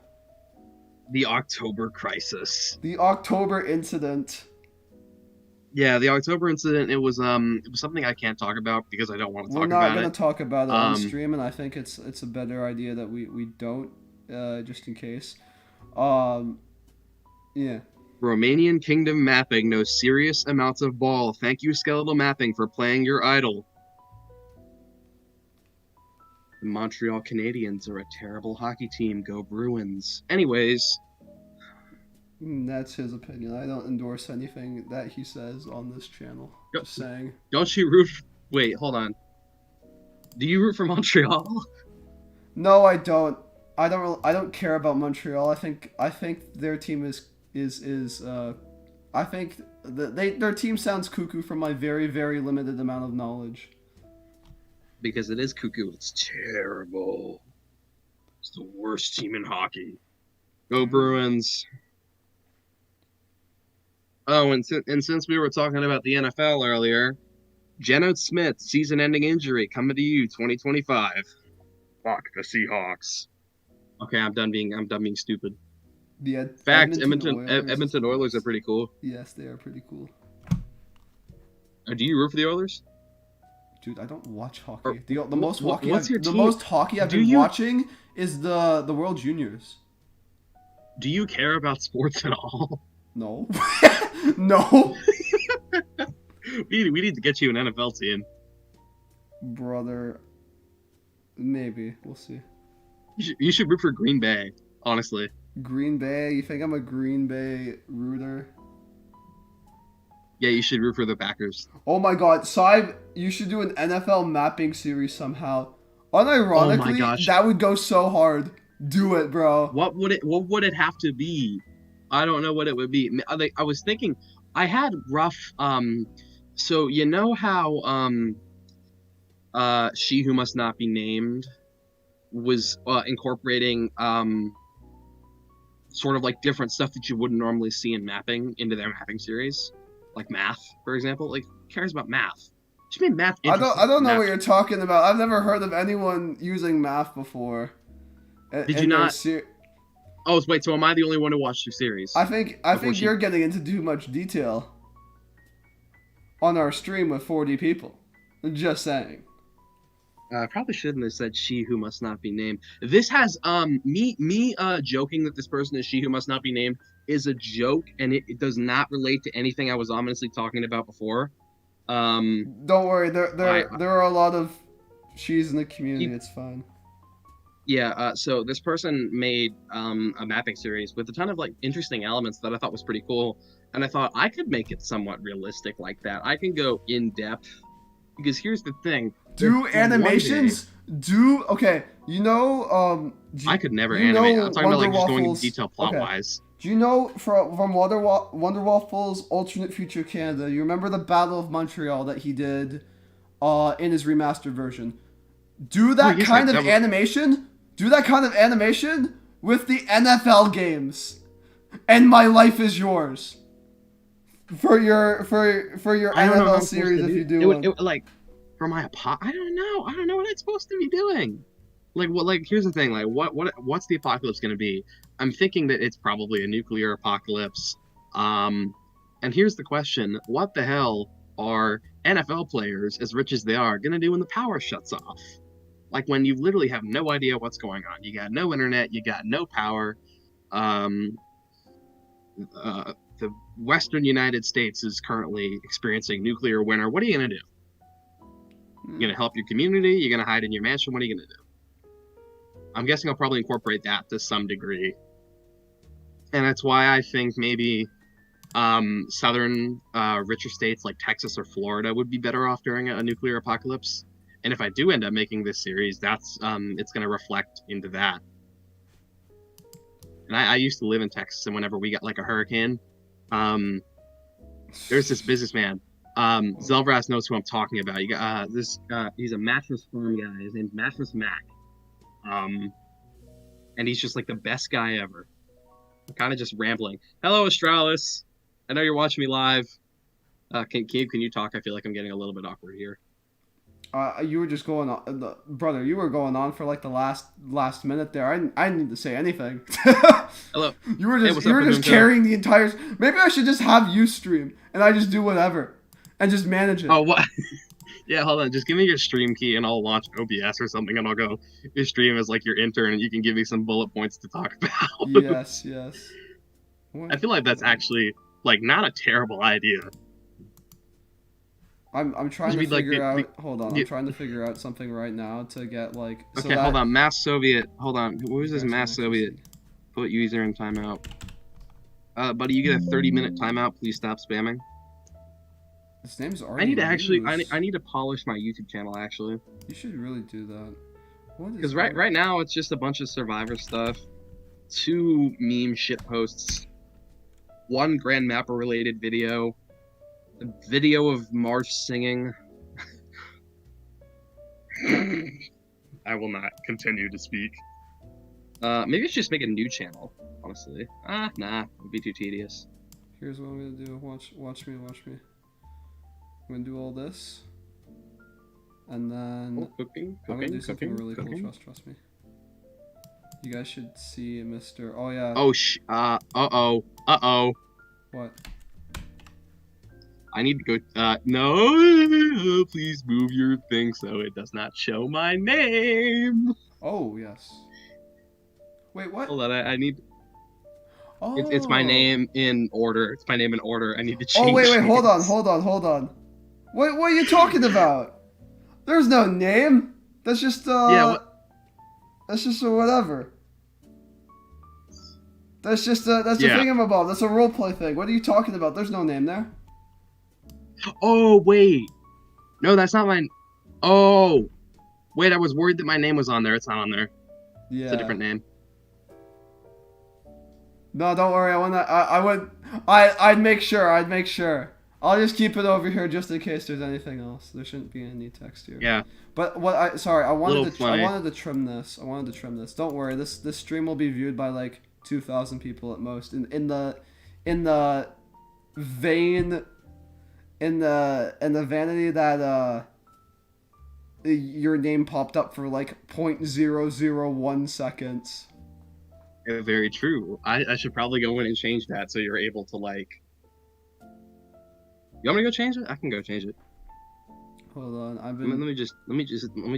B: The October crisis.
A: The October incident.
B: Yeah, the October incident. It was something I can't talk about because I don't want to talk about it.
A: We're not going to talk about it on stream, and I think it's a better idea that we don't, just in case. Yeah.
B: Romanian Kingdom Mapping knows serious amounts of ball. Thank you, Skeletal Mapping, for playing your idol. The Montreal Canadiens are a terrible hockey team. Go Bruins. Anyways.
A: That's his opinion. I don't endorse anything that he says on this channel. Just saying.
B: Don't you root... Wait, hold on. Do you root for Montreal?
A: No, I don't. I don't care about Montreal. I think their team is I think their team sounds cuckoo from my very, very limited amount of knowledge.
B: Because it is cuckoo. It's terrible. It's the worst team in hockey. Go Bruins. Oh, and since we were talking about the NFL earlier, Geno Smith, season-ending injury, coming to you, 2025. Fuck the Seahawks. Okay, I'm done being stupid.
A: Yeah.
B: Fact, Edmonton Oilers are pretty cool.
A: Yes, they are pretty cool.
B: Do you root for the Oilers?
A: Dude, I don't watch hockey. The most hockey I've been watching is the World Juniors.
B: Do you care about sports at all?
A: No. No.
B: We need to get you an NFL team.
A: Brother. Maybe. We'll see.
B: You should root for Green Bay, honestly.
A: Green Bay? You think I'm a Green Bay rooter?
B: Yeah, you should root for the Packers.
A: Oh my god, Saib, you should do an NFL mapping series somehow Unironically,
B: Oh my gosh.
A: that would go so hard. Do it, bro.
B: What would it have to be? I don't know what it would be. I was thinking I had rough so you know how She Who Must Not Be Named was incorporating sort of like different stuff that you wouldn't normally see in mapping into their mapping series, like math, for example. Like, who cares about math? Just made math interesting.
A: I don't know what you're talking about. I've never heard of anyone using math before.
B: Did you not? Oh, wait. So am I the only one who watched your series?
A: I think you're getting into too much detail on our stream with 40 people. Just saying.
B: I probably shouldn't have said She Who Must Not Be Named. This has me joking that this person is She Who Must Not Be Named is a joke, and it does not relate to anything I was ominously talking about before.
A: Don't worry, there are a lot of she's in the community. It's fine.
B: Yeah. So this person made a mapping series with a ton of like interesting elements that I thought was pretty cool, and I thought I could make it somewhat realistic like that. I can go in depth because here's the thing.
A: Do animations? Okay. You know,
B: I could never animate. I'm talking about like just going into detail plot wise.
A: Do you know from Wonder Waffle's Alternate Future Canada? You remember the Battle of Montreal that he did, in his remastered version? Do that kind of animation. Do that kind of animation with the NFL games, and My Life Is Yours. For your NFL series, if you do one.
B: Like, for my I don't know what it's supposed to be doing. Like, what? Like, here's the thing. Like, what's the apocalypse going to be? I'm thinking that it's probably a nuclear apocalypse. And here's the question: what the hell are NFL players, as rich as they are, going to do when the power shuts off? Like, when you literally have no idea what's going on. You got no internet. You got no power. The Western United States is currently experiencing nuclear winter. What are you going to do? You're going to help your community? You're going to hide in your mansion? What are you going to do? I'm guessing I'll probably incorporate that to some degree. And that's why I think maybe southern richer states like Texas or Florida would be better off during a nuclear apocalypse. And if I do end up making this series, that's it's going to reflect into that. And I used to live in Texas, and whenever we got like a hurricane, there's this businessman. Zelvras knows who I'm talking about. You got he's a mattress farm guy. His name's Mattress Mac. And he's just like the best guy ever. I'm kind of just rambling. Hello, Astralis. I know you're watching me live. Can you talk? I feel like I'm getting a little bit awkward here.
A: You were just going on, brother. You were going on for like the last minute there. I didn't need to say anything.
B: Hello.
A: You were just carrying the entire. Maybe I should just have you stream and I just do whatever and just manage it.
B: Oh, what? Yeah, hold on. Just give me your stream key and I'll launch OBS or something, and I'll go your stream as like your intern, and you can give me some bullet points to talk about.
A: Yes.
B: I feel like that's actually like not a terrible idea.
A: I'm trying to figure out. Hold on, I'm trying to figure out something right now to get like.
B: Okay, hold on. Mass Soviet. Hold on. Who's this Mass Soviet? Put user in timeout. Buddy, you get a 30-minute timeout. Please stop spamming.
A: His name's already.
B: I need to actually. I need to polish my YouTube channel. Actually.
A: You should really do that.
B: Because right now it's just a bunch of Survivor stuff, 2 meme shit posts, 1 Grand Mapper related video. A video of Marsh singing. I will not continue to speak. Maybe I should just make a new channel, honestly. Nah, it would be too tedious.
A: Here's what I'm gonna do. Watch me. I'm gonna do all this. And then
B: cooking,
A: I'm gonna do something really cool, trust me. You guys should see Mr. Oh yeah.
B: Oh uh-oh.
A: What?
B: I need to go, no, please move your thing so it does not show my name.
A: Oh, yes. Wait, what?
B: Hold on, I need...
A: Oh.
B: It's my name in order. It's my name in order. I need to change.
A: Oh, wait, hold on. What are you talking about? There's no name. That's just,
B: Yeah,
A: that's just a whatever. That's just a, that's a thingamabob. That's a roleplay thing. What are you talking about? There's no name there.
B: Oh, wait. No, that's not mine. Oh. Wait, I was worried that my name was on there. It's not on there.
A: Yeah.
B: It's a different name.
A: No, don't worry. I'd make sure. I'll just keep it over here just in case there's anything else. There shouldn't be any text here.
B: Yeah.
A: But I wanted to trim this. Don't worry. This stream will be viewed by like 2,000 people at most. In the vanity that your name popped up for like 0.001 seconds.
B: Yeah, very true. I should probably go in and change that so you're able to like. You want me to go change it? I can go change it.
A: Hold on, let
B: me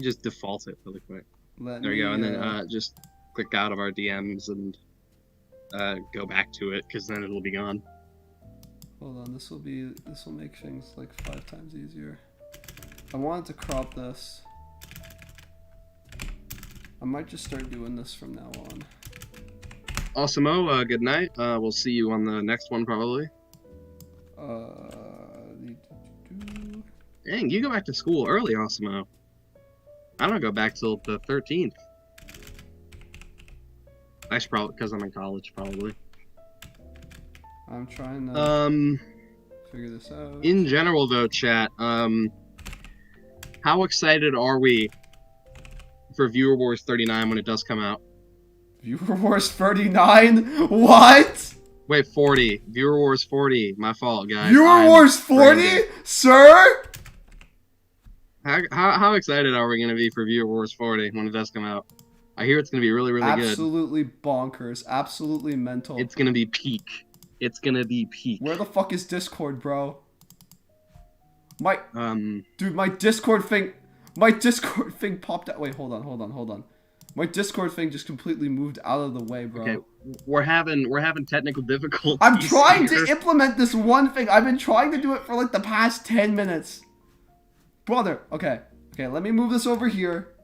B: just default it really quick. There we go, and then just click out of our DMs and go back to it because then it'll be gone.
A: Hold on, this will make things like 5 times easier. I wanted to crop this. I might just start doing this from now on.
B: Awesome-o, good night. We'll see you on the next one probably. Dang, you go back to school early, Awesome-o. I don't go back till the 13th. Actually, probably because I'm in college, probably.
A: I'm trying to figure this out.
B: In general, though, chat, how excited are we for Viewer Wars 39 when it does come out?
A: Viewer Wars 39? What?
B: Wait, 40. Viewer Wars 40. My fault, guys.
A: Viewer Wars 40? Sir?
B: How excited are we going to be for Viewer Wars 40 when it does come out? I hear it's going to be really, really good.
A: Absolutely bonkers. Absolutely mental.
B: It's going to be peak. It's going to be peak.
A: Where the fuck is Discord, bro? Dude, my Discord thing popped out. Wait, hold on. My Discord thing just completely moved out of the way, bro.
B: Okay, we're having technical difficulties.
A: I'm trying to implement this one thing. I've been trying to do it for like the past 10 minutes. Brother, okay, let me move this over here.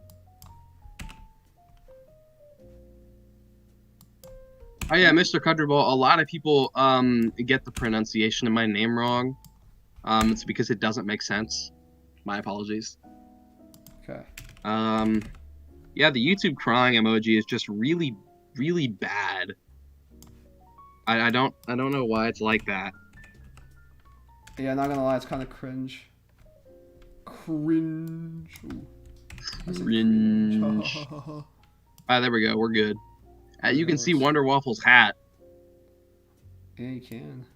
B: Oh yeah, Mr. Countryboy, a lot of people get the pronunciation of my name wrong. It's because it doesn't make sense. My apologies.
A: Okay.
B: Yeah, the YouTube crying emoji is just really, really bad. I don't know why it's like that.
A: Yeah, not gonna lie, it's kind of cringe. Cringe.
B: Ah, there we go. We're good. You can see Wonder Waffle's hat.
A: Yeah, you can.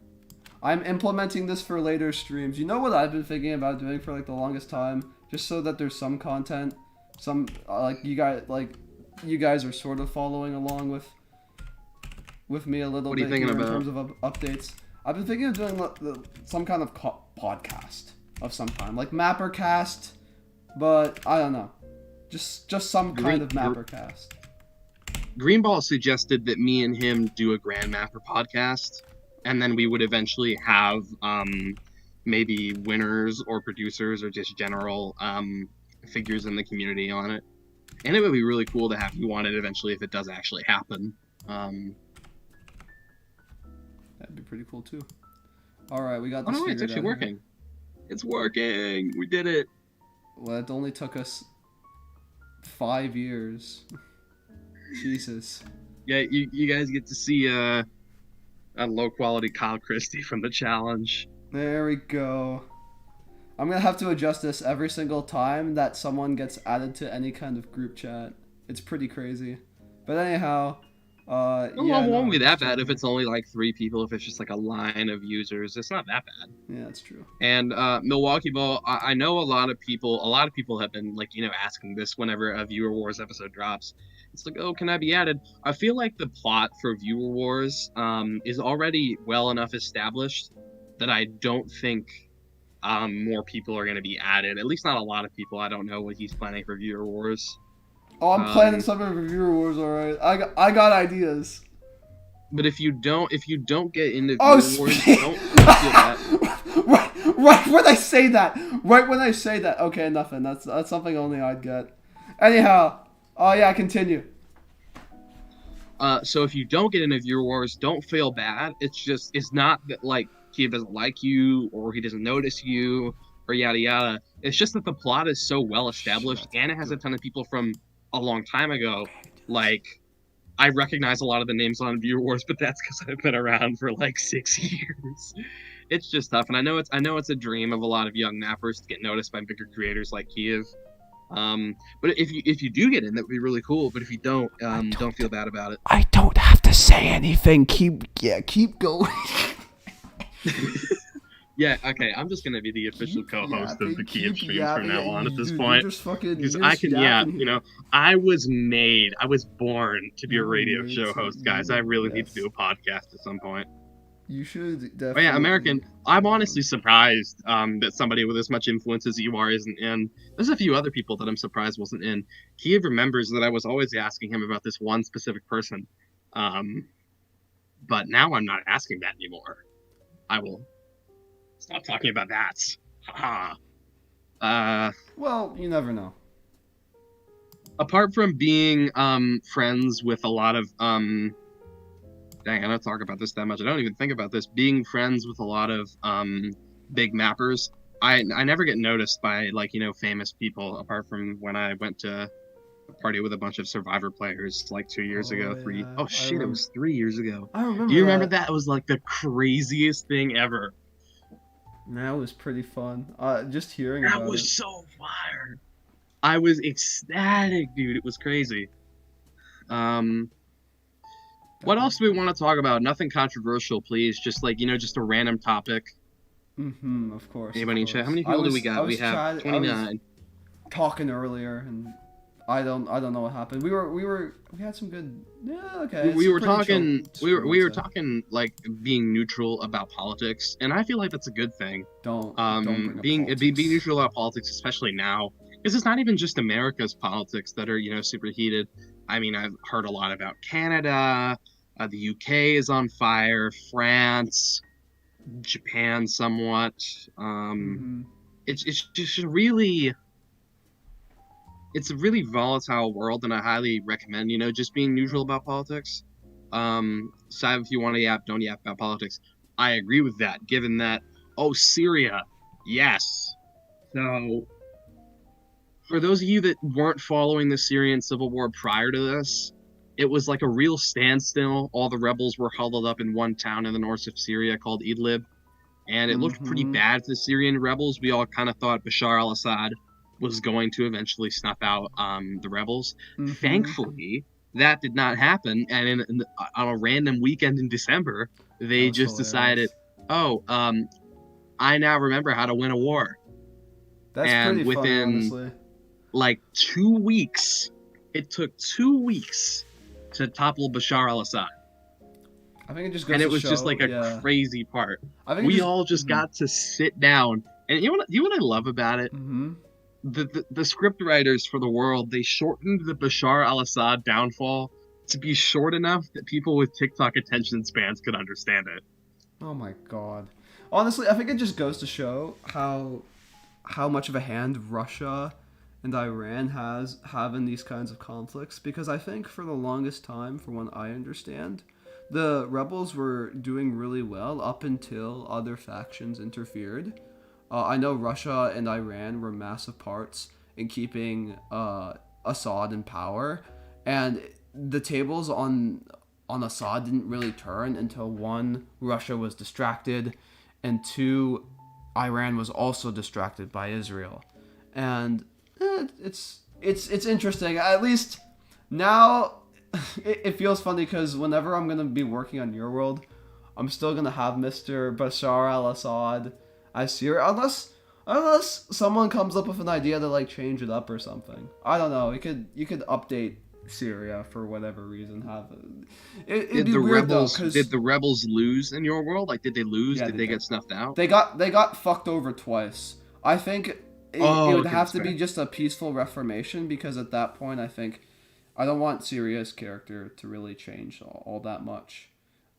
A: I'm implementing this for later streams. You know what I've been thinking about doing for like the longest time, just so that there's some content. Some you guys are sort of following along with me a little bit here in terms of updates. I've been thinking of doing some kind of podcast of some kind, like Mappercast, but I don't know, just some kind of Mappercast.
B: Greenball suggested that me and him do a Grandmapper podcast, and then we would eventually have maybe winners or producers or just general figures in the community on it. And it would be really cool to have you on it eventually if it does actually happen.
A: That'd be pretty cool too. Alright, we got this.
B: Oh no, it's actually working. Here. It's working! We did it!
A: Well, it only took us 5 years. Jesus.
B: Yeah, you guys get to see a low quality Kyle Christie from the challenge.
A: There we go. I'm gonna have to adjust this every single time that someone gets added to any kind of group chat. It's pretty crazy. But anyhow,
B: it won't be that bad if it's only like 3 people. If it's just like a line of users, it's not that bad.
A: Yeah, that's true.
B: And Milwaukee Ball, I know a lot of people have been like, asking this whenever a Viewer Wars episode drops. It's like, oh, can I be added? I feel like the plot for Viewer Wars is already well enough established that I don't think more people are going to be added. At least not a lot of people. I don't know what he's planning for Viewer Wars.
A: Oh, I'm planning something for Viewer Wars, alright. I got ideas.
B: But if you don't get into Viewer Wars, don't feel that.
A: Right when I say that. Okay, nothing. That's something only I'd get. Anyhow, yeah, continue.
B: So if you don't get into Viewer Wars, don't feel bad. It's not that like Kyiv doesn't like you or he doesn't notice you or yada yada. It's just that the plot is so well established, and it has a ton of people from a long time ago. Like, I recognize a lot of the names on Viewer Wars, but that's because I've been around for like 6 years. It's just tough, and I know it's a dream of a lot of young mappers to get noticed by bigger creators like Kyiv. But if you do get in, that would be really cool. But if you don't feel bad about it.
A: I don't have to say anything. Keep going.
B: Yeah, okay. I'm just gonna be the official co-host of the Kyiv streams from now on at this point. Because I can, I was born to be a radio show host, guys. I really need to do a podcast at some point.
A: You should definitely.
B: But yeah, American. I'm honestly surprised that somebody with as much influence as you are isn't in. There's a few other people that I'm surprised wasn't in. Kyiv remembers that I was always asking him about this one specific person, but now I'm not asking that anymore. I will stop talking about that.
A: Well, you never know.
B: Apart from being friends with a lot of dang, I don't talk about this that much. I don't even think about this. Being friends with a lot of big mappers, I never get noticed by famous people. Apart from when I went to a party with a bunch of Survivor players like 2 years ago.
A: Yeah.
B: It was 3 years ago.
A: I remember.
B: Do you remember that? It was like the craziest thing ever.
A: That was pretty fun. Just hearing about it.
B: That was so fire. I was ecstatic, dude. It was crazy. What else do we want to talk about? Nothing controversial, please. Just just a random topic.
A: Of course.
B: Anybody in chat? How many people do we got? We have 29.
A: Talking earlier, and I don't know what happened. We had some good. Yeah, okay.
B: We were talking like being neutral about politics, and I feel like that's a good thing.
A: Don't
B: being neutral about politics, especially now, because it's not even just America's politics that are super heated. I mean, I've heard a lot about Canada, the UK is on fire, France, Japan somewhat. It's just really, it's a really volatile world, and I highly recommend, just being neutral about politics. Sav, if you want to yap, don't yap about politics. I agree with that, given that, Syria, yes. So, for those of you that weren't following the Syrian civil war prior to this, it was like a real standstill. All the rebels were huddled up in one town in the north of Syria called Idlib, and it looked pretty bad for the Syrian rebels. We all kind of thought Bashar al-Assad was going to eventually snuff out the rebels. Thankfully, that did not happen, and on a random weekend in December, they just decided, I now remember how to win a war.
A: That's pretty funny, honestly.
B: Like 2 weeks. It took 2 weeks to topple Bashar al-Assad.
A: I think it just goes
B: and it
A: to
B: was
A: show,
B: just like a crazy part.
A: I think
B: we all just got to sit down, and you know what I love about it? The script writers for the world, they shortened the Bashar al-Assad downfall to be short enough that people with TikTok attention spans could understand it.
A: Oh my god. Honestly, I think it just goes to show how much of a hand Russia and Iran have in these kinds of conflicts, because I think for the longest time, from what I understand, the rebels were doing really well up until other factions interfered. I know Russia and Iran were massive parts in keeping Assad in power, and the tables on Assad didn't really turn until 1, Russia was distracted, and 2, Iran was also distracted by Israel. And it's interesting. At least now it feels funny, because whenever I'm going to be working on Your World, I'm still going to have Mr. Bashar al-Assad as Syria, unless someone comes up with an idea to change it up or something. I don't know. You could update Syria for whatever reason. It'd be weird though, cause
B: did the rebels lose in Your World? Did they lose? Did they get snuffed out?
A: They got fucked over twice. I think it would have to be just a peaceful reformation, because at that point, I think I don't want Syria's character to really change all that much.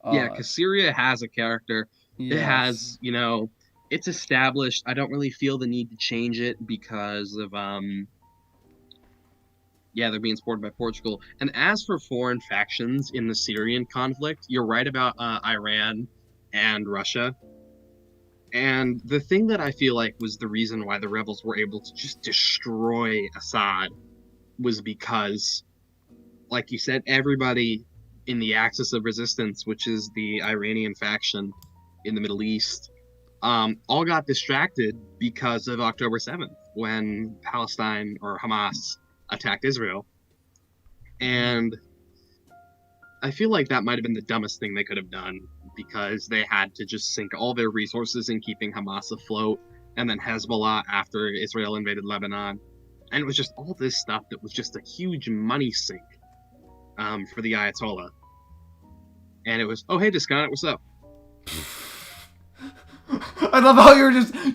B: Because Syria has a character.
A: Yes.
B: It has, it's established. I don't really feel the need to change it because of they're being supported by Portugal. And as for foreign factions in the Syrian conflict, you're right about Iran and Russia. And the thing that I feel like was the reason why the rebels were able to just destroy Assad was because, like you said, everybody in the axis of resistance, which is the Iranian faction in the Middle East, all got distracted because of October 7th, when Palestine or Hamas attacked Israel. And I feel like that might have been the dumbest thing they could have done, because they had to just sink all their resources in keeping Hamas afloat, and then Hezbollah after Israel invaded Lebanon. And it was just all this stuff that was just a huge money sink for the Ayatollah. And it was, oh, hey, Discount, what's up?
A: I love how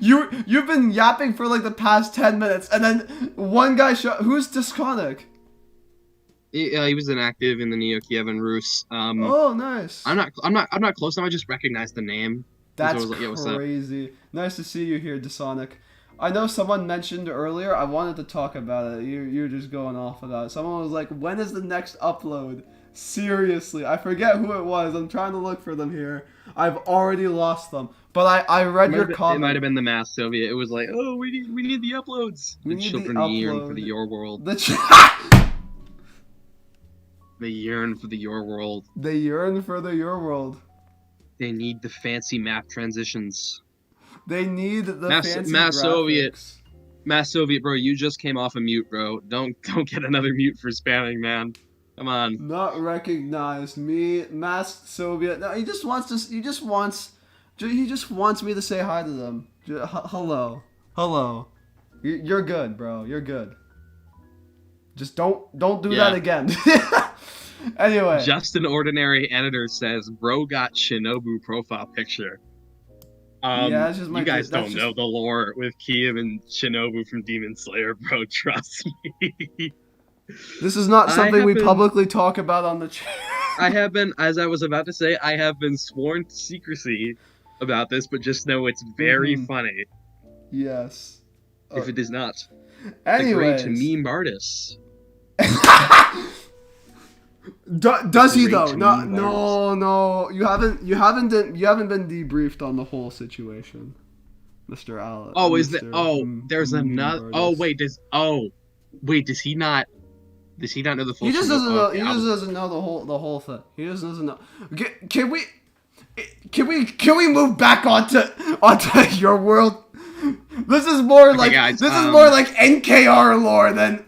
A: you've been yapping for like the past 10 minutes, and then one guy who's Disconic?
B: He was inactive in the Neo-Kyivan Rus.
A: Oh, nice.
B: I'm not close now. I just recognized the name.
A: That's
B: so like, yeah,
A: crazy. Nice to see you here, Disonic. I know someone mentioned earlier. I wanted to talk about it. You're just going off of that. Someone was like, "When is the next upload?" Seriously, I forget who it was. I'm trying to look for them here. I've already lost them. But I read your comment.
B: It might have been the Mass Soviet. It was like, oh, we need the uploads.
A: We
B: the
A: need
B: children
A: the upload.
B: yearn for the your world. They yearn for the your world.
A: They yearn for the your world.
B: They need the fancy map transitions.
A: They need the fancy
B: Mass
A: graphics.
B: Soviet. Mass Soviet, bro, you just came off a mute, bro. Don't get another mute for spamming, man. Come on.
A: Not recognized. Me, Mass Soviet. No, he just wants to. He just wants me to say hi to them. Hello. You're good, bro. You're good. Just don't do that again. Anyway.
B: Just an ordinary editor says, bro got Shinobu profile picture.
A: Yeah, it's just
B: you guys don't know the lore with Kyiv and Shinobu from Demon Slayer, bro. Trust me.
A: This is not something we publicly talk about on the channel.
B: I have been, as I was about to say, I have been sworn to secrecy about this, but just know it's very funny.
A: Yes.
B: If it is not.
A: Anyways.
B: The great meme artist.
A: Does he though? No. You haven't been debriefed on the whole situation, Mr. Allen.
B: Oh, is there? Oh, there's another. Oh, wait. Does he not? Does he not know the full?
A: He just doesn't know. He just doesn't know the whole thing. He just doesn't know. Can we move back onto your world? This is more like
B: guys,
A: more like NKR lore than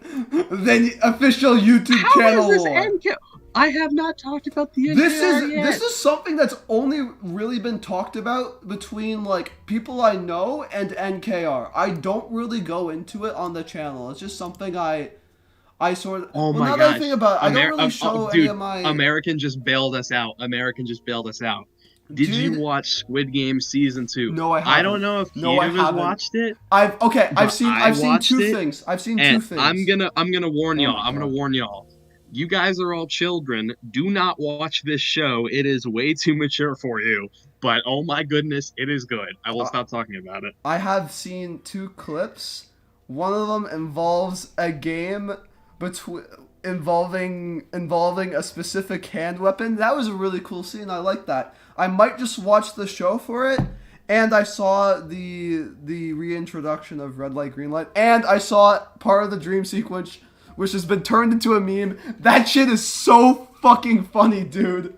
A: official YouTube channel
B: How is this
A: lore.
B: I have not talked about the NKR yet.
A: This is something that's only really been talked about between like people I know and NKR. I don't really go into it on the channel. It's just something I sort of.
B: Oh
A: Now
B: my gosh.
A: that I think about it, I don't really show any of my.
B: American just bailed us out. Did you watch Squid Game season 2?
A: No, I haven't.
B: I don't know if Peter has watched it.
A: I've seen two things. I've seen two things.
B: I'm gonna warn y'all. I'm gonna warn y'all. You guys are all children. Do not watch this show. It is way too mature for you. But oh my goodness, it is good. I will stop talking about it.
A: I have seen two clips. One of them involves a game involving a specific hand weapon. That was a really cool scene. I like that. I might just watch the show for it. And I saw the reintroduction of Red Light, Green Light. And I saw part of the dream sequence, which has been turned into a meme. That shit is so fucking funny, dude.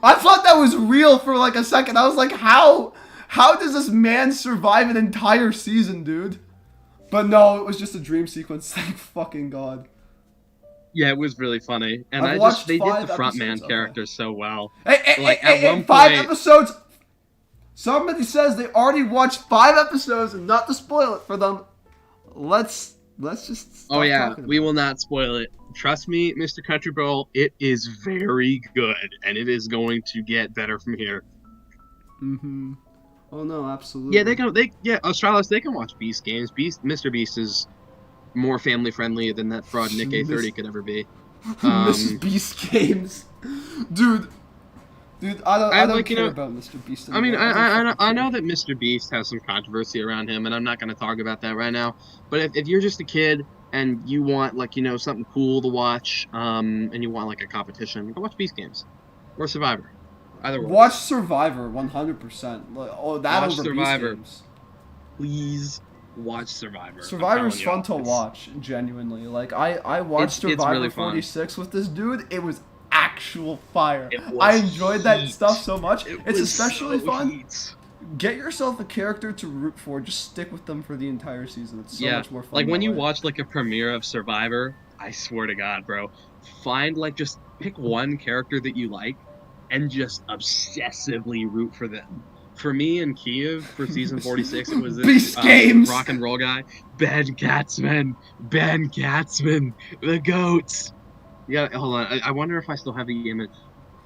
A: I thought that was real for like a second. I was like, how does this man survive an entire season, dude? But no, it was just a dream sequence. Thank fucking God.
B: Yeah, it was really funny. And they did the frontman character so well.
A: At one point, 5 episodes. Somebody says they already watched 5 episodes, and not to spoil it for them. Let's just.
B: Oh yeah, we will not spoil it. Trust me, Mr. Country Bro, it is very good, and it is going to get better from here.
A: Mm-hmm. Oh no, absolutely.
B: Yeah, Australis, they can watch Beast games. Mr. Beast is more family friendly than that fraud Nick A30 could ever be.
A: Mr. Beast games, dude, I don't care about Mr. Beast anymore.
B: I know that Mr. Beast has some controversy around him, and I'm not going to talk about that right now. But if you're just a kid and you want something cool to watch, and you want like a competition, go watch Beast games or Survivor. Either way.
A: Watch Survivor 100%. Like, oh, that
B: Watch
A: over
B: Survivor.
A: Beast Games.
B: Please watch Survivor.
A: Survivor's fun to watch, genuinely. Like, I watched Survivor
B: really
A: 46 with this dude. It was actual fire.
B: It was
A: I enjoyed that
B: heat.
A: stuff so much. It's especially
B: so
A: fun.
B: Heat.
A: Get yourself a character to root for. Just stick with them for the entire season. It's so much more fun.
B: Like when you
A: way.
B: watch like a premiere of Survivor, I swear to God, bro, find like just pick one character that you like and just obsessively root for them. For me in Kyiv for season 46, it was this
A: Beast Games
B: rock and roll guy, Ben Katzman, the goats. Yeah, hold on. I wonder if I still have the image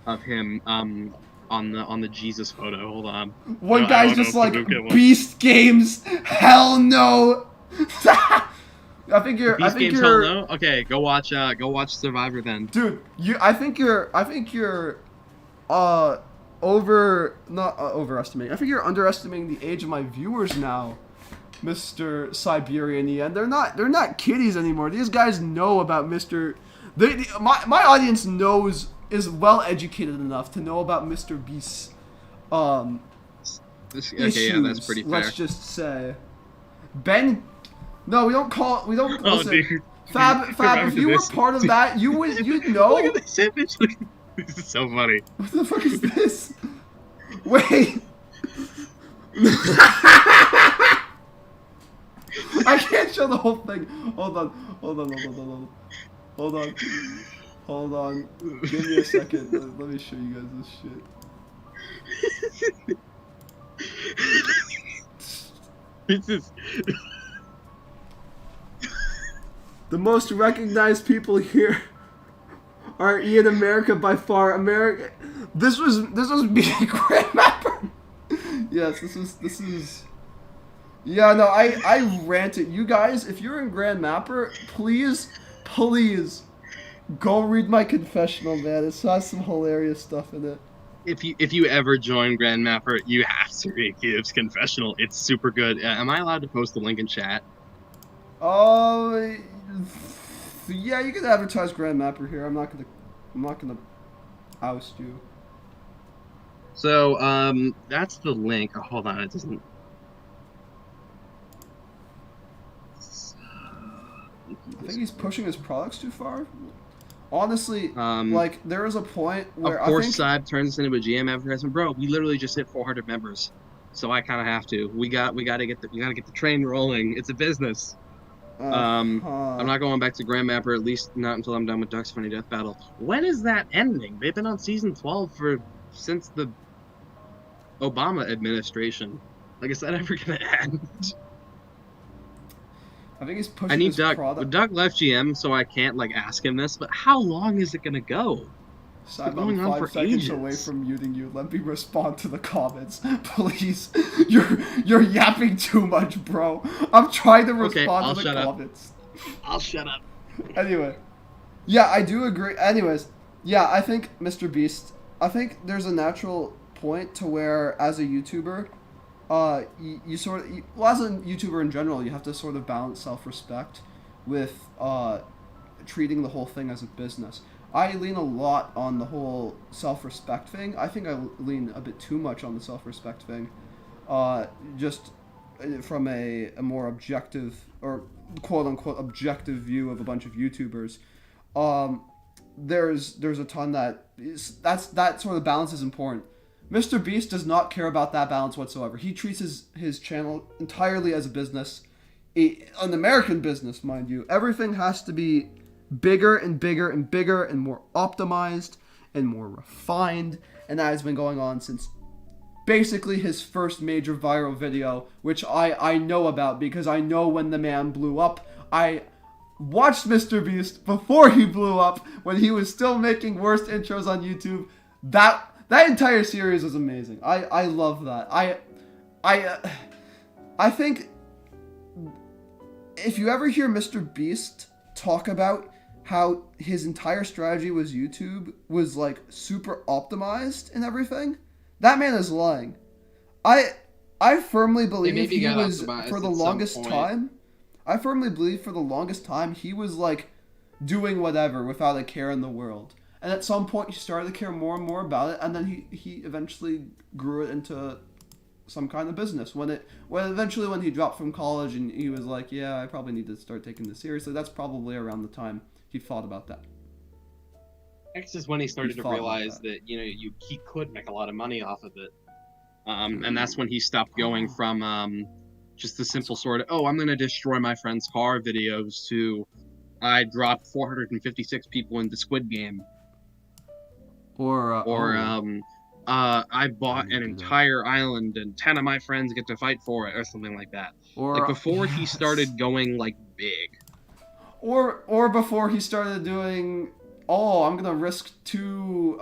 B: of him on the Jesus photo. Hold on.
A: One guy's just like Beast Games. Hell no. I think you're.
B: Beast Games. Hell no. Okay, go watch Survivor then.
A: Dude, I think you're overestimating. I think you're underestimating the age of my viewers now, Mr. Siberian Ian. They're not kiddies anymore. These guys know about Mr. My audience is well educated enough to know about Mr. Beast's issues.
B: Yeah, that's pretty fair.
A: Let's just say, Ben. No, we don't.
B: Oh, dude.
A: Fab, if you were part of that, you'd know.
B: Look at this image. This is so funny.
A: What the fuck is this? Wait. I can't show the whole thing. Hold on. Give me a second. Let me show you guys this shit.
B: This is...
A: The most recognized people here are Ian America by far. America. This was me, Grandmapper. Yes, this is. Yeah, no, I ranted. You guys, if you're in Grandmapper, please go read my confessional, man. It has some hilarious stuff in it.
B: If you ever join Grandmapper, you have to read Kyiv's confessional. It's super good. Am I allowed to post the link in chat?
A: Yeah, you can advertise Grandmapper here. I'm not gonna oust you.
B: So, that's the link. Oh, hold on, it doesn't.
A: I think he's pushing his products too far. Honestly, like there is a point where
B: of course Saib turns this into a GM advertisement, bro. We literally just hit 400 members, so I kind of have to. We gotta get the train rolling. It's a business. I'm not going back to Grandmapper, at least not until I'm done with Duck's Funny Death Battle. When is that ending? They've been on season 12 since the Obama administration. Like, is that ever gonna end?
A: I think he's pushing.
B: I need
A: his
B: Duck.
A: product.
B: Duck left GM, so I can't like ask him this. But how long is it gonna go?
A: So I'm 5 seconds away from muting you. Let me respond to the comments, please. You're yapping too much, bro. I'm trying to respond to the comments.
B: I'll shut up.
A: Anyway, yeah, I do agree. Anyways, yeah, I think Mr. Beast. I think there's a natural point to where, as a YouTuber, you sort of, as a YouTuber in general, you have to sort of balance self-respect with treating the whole thing as a business. I lean a lot on the whole self-respect thing. I think I lean a bit too much on the self-respect thing. Just from a more objective, or quote-unquote objective view of a bunch of YouTubers. There's a ton that sort of balance is important. Mr. Beast does not care about that balance whatsoever. He treats his channel entirely as a business. An American business, mind you. Everything has to be bigger and bigger and bigger and more optimized and more refined, and that has been going on since basically his first major viral video, which I know about because I know when the man blew up. I watched Mr. Beast before he blew up, when he was still making worst intros on YouTube. That entire series was amazing. I love that. I think if you ever hear Mr. Beast talk about how his entire strategy was YouTube was like super optimized and everything, that man is lying. I firmly believe he was for the longest time. I firmly believe for the longest time he was like doing whatever without a care in the world. And at some point, he started to care more and more about it, and then he eventually grew it into some kind of business. When eventually when he dropped from college and he was like, yeah, I probably need to start taking this seriously. That's probably around the time he thought about that.
B: Next is when he started to realize that he could make a lot of money off of it, and that's when he stopped going from just the simple sort of, oh, I'm gonna destroy my friend's car videos to I dropped 456 people into Squid Game. I bought an entire island and 10 of my friends get to fight for it, or something like that. Like before he started going like big.
A: Or before he started doing, oh, I'm gonna risk two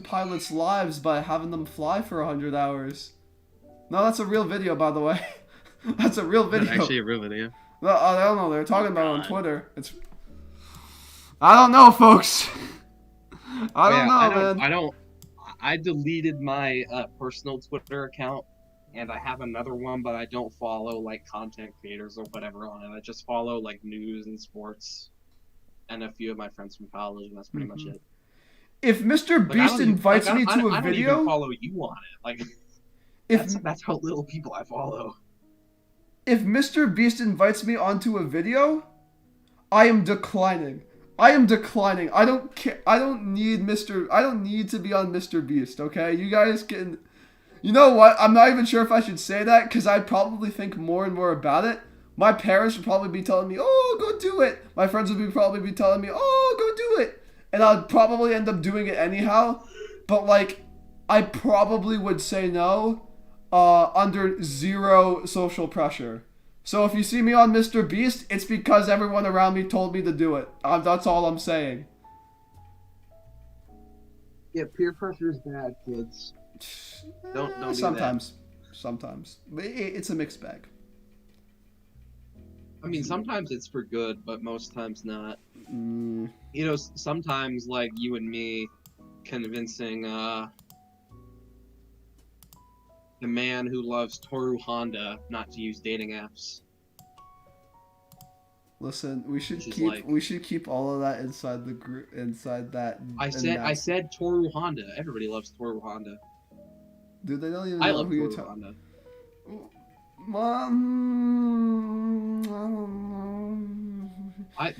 A: pilots' lives by having them fly for 100 hours. No, that's a real video, by the way. That's a real video.
B: That's actually a real video.
A: No, I don't know. They're talking about it on Twitter. I don't know, folks. I don't know, man.
B: I deleted my personal Twitter account, and I have another one, but I don't follow like content creators or whatever on it. I just follow like news and sports, and a few of my friends from college, and that's pretty much it.
A: If Mr. Beast invites me to a video,
B: I don't even follow you on it. Like, that's how little people I follow.
A: If Mr. Beast invites me onto a video, I am declining. I don't care. I don't need to be on Mr. Beast, okay? You guys can... You know what? I'm not even sure if I should say that, because I'd probably think more and more about it. My parents would probably be telling me, oh, go do it. My friends would probably be telling me, oh, go do it. And I'd probably end up doing it anyhow. But, like, I probably would say no under zero social pressure. So if you see me on Mr. Beast, it's because everyone around me told me to do it. That's all I'm saying.
B: Yeah, peer pressure is bad, kids. Don't do
A: Sometimes. It's a mixed bag.
B: I mean, sometimes it's for good, but most times not.
A: Mm.
B: You know, sometimes, like you and me, convincing the man who loves Toru Honda not to use dating apps.
A: Listen, we should keep all of that inside the group. Inside that. I
B: said Toru Honda. Everybody loves Toru Honda.
A: Dude, they don't even know who you're talking.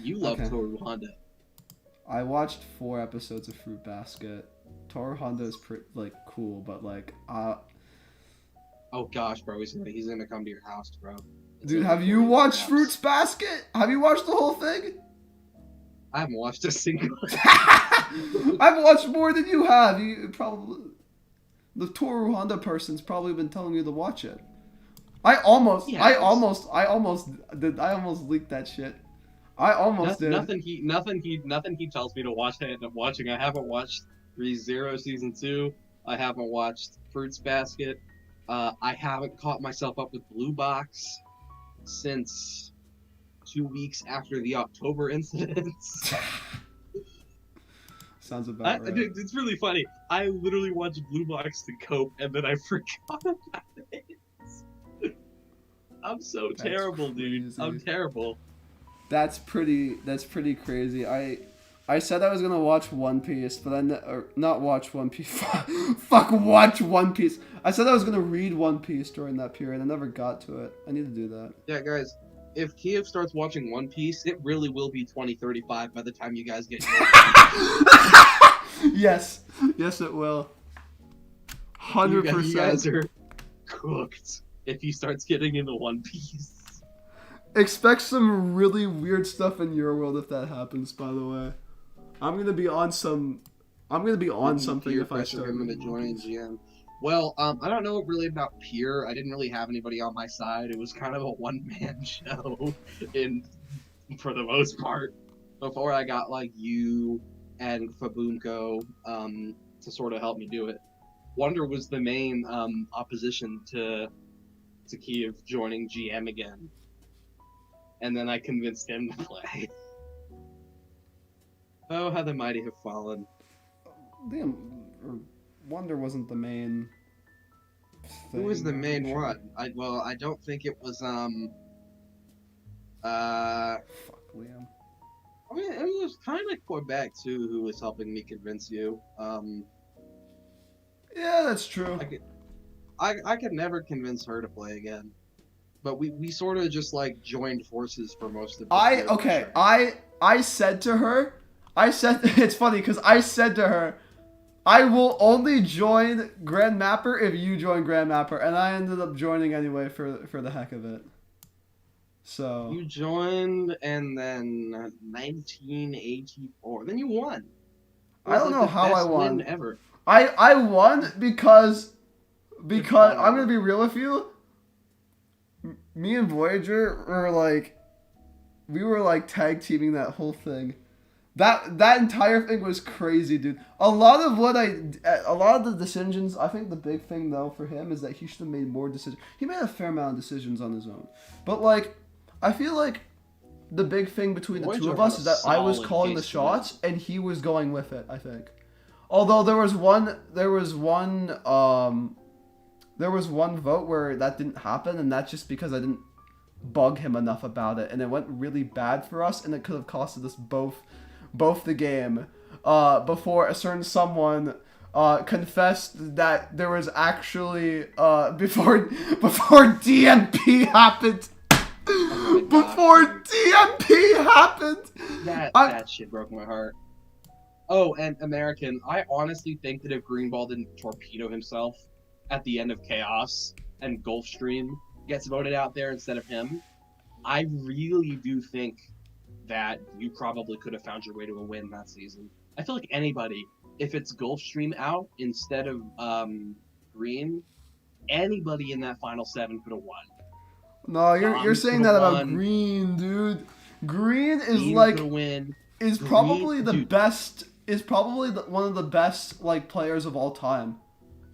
B: You love Toru Honda.
A: I watched 4 episodes of Fruit Basket. Toru Honda is cool, but like
B: oh gosh, bro, he's gonna come to your house, bro.
A: Dude, have you watched Fruits Basket? Have you watched the whole thing?
B: I haven't watched a single.
A: I've watched more than you have. You probably the Toru Honda person's probably been telling you to watch it. I almost leaked that shit. I almost did.
B: Nothing he tells me to watch, I end up watching. I haven't watched Re:Zero Season 2. I haven't watched Fruits Basket. I haven't caught myself up with Blue Box since 2 weeks after the October incidents.
A: Sounds about right.
B: Dude, it's really funny. I literally watched Blue Box to cope, and then I forgot about it. I'm so terrible, dude. I'm terrible.
A: That's pretty crazy. I said I was gonna watch One Piece, but not watch One Piece. Fuck, watch One Piece. I said I was gonna read One Piece during that period. I never got to it. I need to do that.
B: Yeah, guys. If Kyiv starts watching One Piece, it really will be 2035 by the time you guys get here.
A: Yes, it will. 100%.
B: You guys are cooked if he starts getting into One Piece.
A: Expect some really weird stuff in your world if that happens. By the way, I'm gonna be on something if I start.
B: I'm gonna join GM. Well, I don't know really about peer. I didn't really have anybody on my side. It was kind of a one-man show, for the most part. Before I got like you and Fabunko to sort of help me do it. Wonder was the main opposition to Kyiv joining GM again, and then I convinced him to play. Oh, how the mighty have fallen.
A: Damn, Wonder wasn't the main thing.
B: Who was the main one? I don't think it was
A: Fuck Liam.
C: I mean, it was kind of Quebec too who was helping me convince you.
A: Yeah, that's true.
C: I could never convince her to play again, but we sort of just like joined forces for most of this year.
A: Okay. I said to her, it's funny because I said to her, I will only join Grand Mapper if you join Grand Mapper, and I ended up joining anyway for the heck of it. So
C: you joined, and then 1984, then you won.
A: I don't know how I won.
C: Win ever.
A: I won because I'm gonna be real with you. Me and Voyager were like, we were like tag teaming that whole thing. That entire thing was crazy, dude. A lot of the decisions, I think the big thing though for him is that he should have made more decisions. He made a fair amount of decisions on his own, but like, I feel like the big thing between the two of us is that I was calling the shots and he was going with it, I think. Although there was one vote where that didn't happen, and that's just because I didn't bug him enough about it, and it went really bad for us, and it could have costed us both the game before a certain someone confessed that there was actually before DMP happened. Before DMP happened,
C: that shit broke my heart. Oh, and American, I honestly think that if Greenball didn't torpedo himself at the end of Chaos and Gulfstream gets voted out there instead of him, I really do think that you probably could have found your way to a win that season. I feel like anybody, if it's Gulfstream out instead of Green, anybody in that final 7 could have won.
A: No, you're saying that about Green, dude. Green is probably the best. Is probably one of the best like players of all time,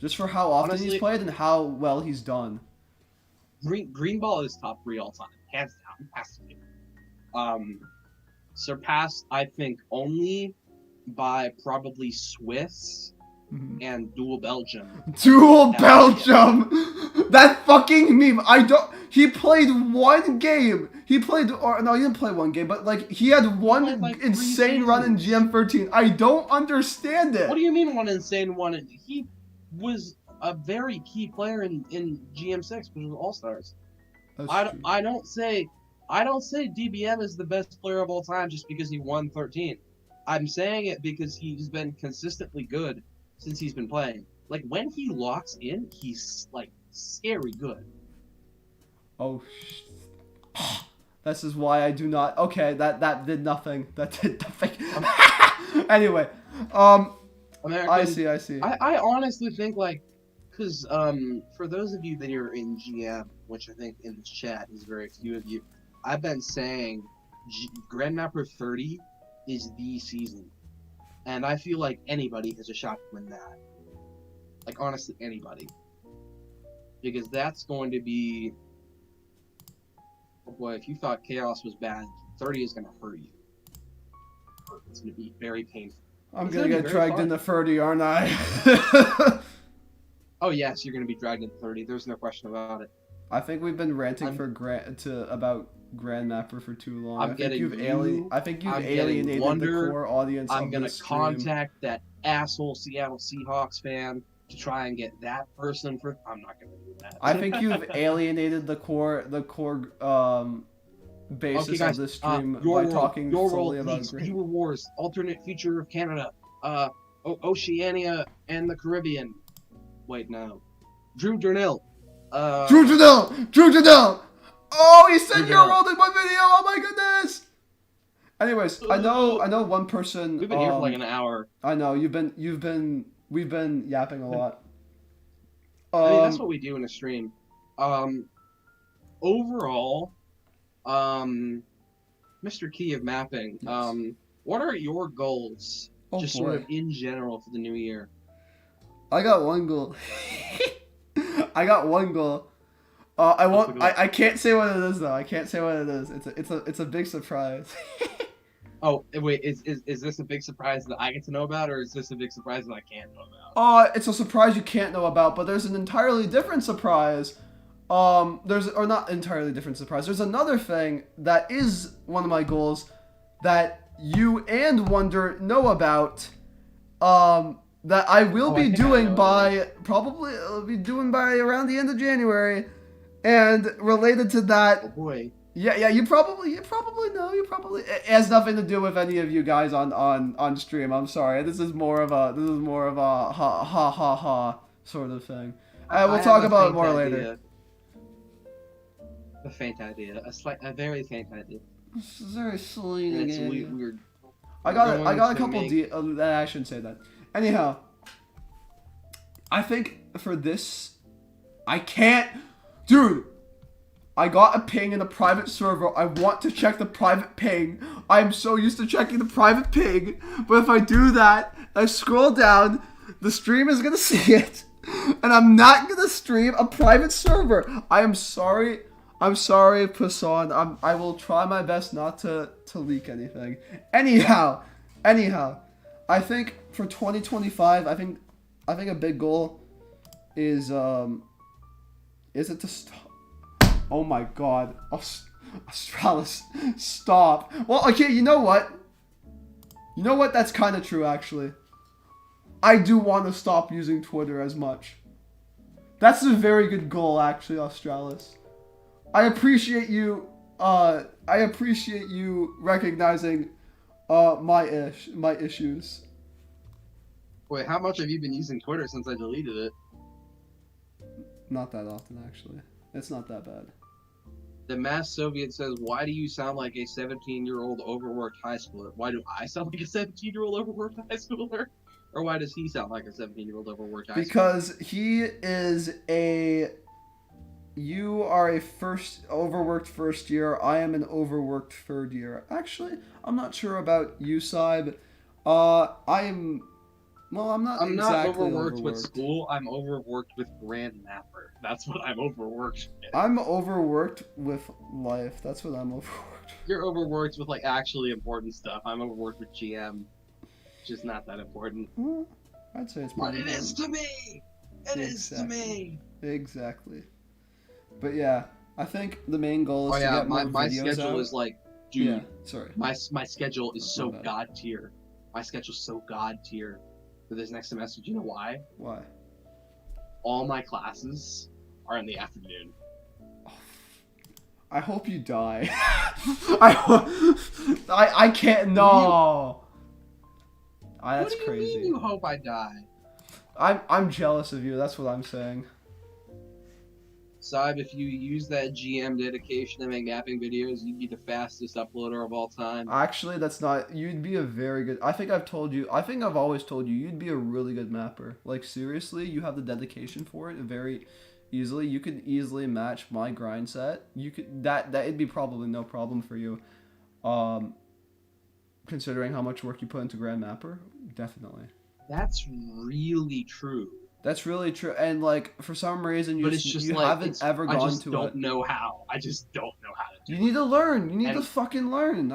A: just for how often he's played and how well he's done.
C: Greenball is top 3 all time, hands down. Has to be. Surpassed, I think, only by probably Swiss and Dual Belgium.
A: Dual Belgium! That fucking meme. He played one game. He didn't play one game, but like he had one insane run in GM13. I don't understand it.
C: What do you mean one insane one? He was a very key player in GM6, which was All Stars. I don't say DBM is the best player of all time just because he won 13. I'm saying it because he's been consistently good since he's been playing. Like when he locks in, he's like scary good.
A: Oh, this is why I do not. Okay, that did nothing. That did nothing. Anyway,
C: American,
A: I see.
C: I honestly think like, because for those of you that are in GM, which I think in this chat is very few of you, I've been saying Grandmapper 30 is the season, and I feel like anybody has a shot to win that. Like honestly, anybody, because that's going to be. Oh boy, if you thought Chaos was bad, 30 is going to hurt you. It's going to be very painful.
A: I'm going to get dragged into 30, aren't I?
C: Oh yes, you're going to be dragged into 30. There's no question about it.
A: I think we've been ranting about Grandmapper for too long. I think you've alienated the core audience.
C: I'm going to contact that asshole Seattle Seahawks fan to try and get that person for. I'm not going to do that.
A: I think you've alienated the core basis of this stream by talking solely about
C: Viewer Wars, alternate future of Canada, Oceania and the Caribbean. Wait, no. Drew Durnell.
A: Drew Durnell! Oh, he said your world in one video! Oh my goodness! Anyways, I know one person.
C: We've been here for like an hour.
A: I know we've been yapping a lot.
C: I mean, that's what we do in a stream. Overall, Mr. Kyiv Mapping, yes. What are your goals, sort of in general for the new year?
A: I got one goal. I won't. I can't say what it is though. I can't say what it is. It's a big surprise.
C: Oh wait, is this a big surprise that I get to know about, or is this a big surprise that I can't know about?
A: It's a surprise you can't know about, but there's an entirely different surprise. Not entirely different surprise. There's another thing that is one of my goals that you and Wonder know about, that I will be doing by probably around the end of January, and related to that.
C: Oh boy.
A: Yeah, you probably know. It has nothing to do with any of you guys on stream. I'm sorry. This is more of a ha sort of thing. We'll talk about it more later.
C: A faint idea, a very faint idea.
A: This is very sweet.
C: It's weird.
A: I got a couple. I shouldn't say that. Anyhow, I think for this, I can't, dude. I got a ping in a private server. I want to check the private ping. I'm so used to checking the private ping, but if I do that, I scroll down, the stream is gonna see it, and I'm not gonna stream a private server. I am sorry. I'm sorry, Poisson. I will try my best not to leak anything. Anyhow, I think for 2025, I think a big goal is it to stop. Oh my God, Australis, stop. Well, okay, you know what? That's kind of true, actually. I do want to stop using Twitter as much. That's a very good goal, actually, Australis. I appreciate you recognizing my issues.
C: Wait, how much have you been using Twitter since I deleted it?
A: Not that often, actually. It's not that bad.
C: The Mass Soviet says, "Why do you sound like a 17-year-old overworked high schooler?" Why do I sound like a 17-year-old overworked high schooler? Or why does he sound like a 17-year-old overworked high schooler?
A: Because he is you are a overworked first year. I am an overworked third year. Actually, I'm not sure about you, Saib. I'm not exactly
C: overworked with school. I'm overworked with Grandmapper. That's what I'm overworked with.
A: I'm overworked with life. That's what I'm overworked.
C: You're overworked with like actually important stuff. I'm overworked with GM. Just not that important.
A: Well, I'd say it's
C: pretty important. But it is to me! It is to me!
A: Exactly. But yeah, I think the main goal is to get more videos
C: my schedule
A: out.
C: is like, dude.
A: Yeah, sorry.
C: My schedule is so god tier. My schedule's so god tier for this next semester. Do you know why?
A: Why?
C: All my classes are in the afternoon.
A: I hope you die. I can't. No. That's
C: what do you
A: crazy.
C: mean you hope I die?
A: I'm jealous of you. That's what I'm saying.
C: Saib, if you use that GM dedication to make mapping videos, you'd be the fastest uploader of all time.
A: Actually, that's not. You'd be a very good. I think I've always told you you'd be a really good mapper. Like seriously, you have the dedication for it very easily. You could easily match my grind set. You could that'd be probably no problem for you. Considering how much work you put into Grand Mapper, definitely.
C: That's really true.
A: That's really true, and like for some reason you haven't ever gone to it. I just
C: don't know how. I just don't know how to do it.
A: You need to learn. You need to fucking learn,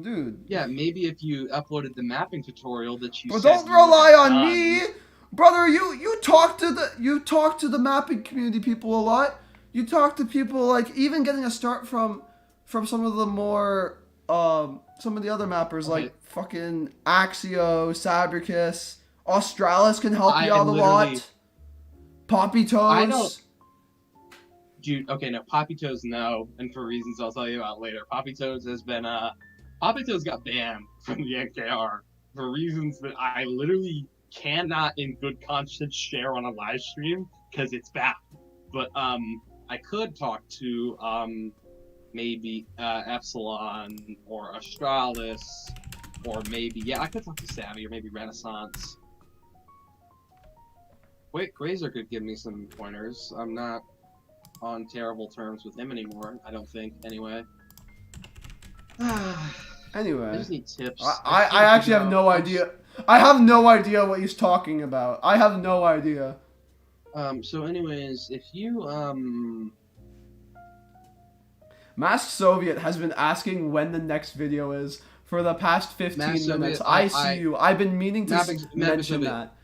A: dude.
C: Yeah, maybe if you uploaded the mapping tutorial that you.
A: But don't rely on me, brother. You talk to the mapping community people a lot. You talk to people like even getting a start from some of the more some of the other mappers like fucking Axio, Sabricus, Australis can help you out a lot. Poppy Toes.
C: Dude, okay, no, Poppy Toes, no, and for reasons I'll tell you about later. Poppy Toes has been, Poppy Toes got banned from the NKR for reasons that I literally cannot in good conscience share on a live stream, because it's bad. But, I could talk to, maybe, Epsilon, or Australis, or maybe, I could talk to Savvy, or maybe Renaissance. Wait, Grazer could give me some pointers. I'm not on terrible terms with him anymore, I don't think, anyway.
A: Anyway.
C: I just need tips.
A: I actually have no idea. I have no idea what he's talking about. I have no idea.
C: So anyways, if you,
A: Masked Soviet has been asking when the next video is for the past 15 minutes. I see you. I've been meaning to mention that.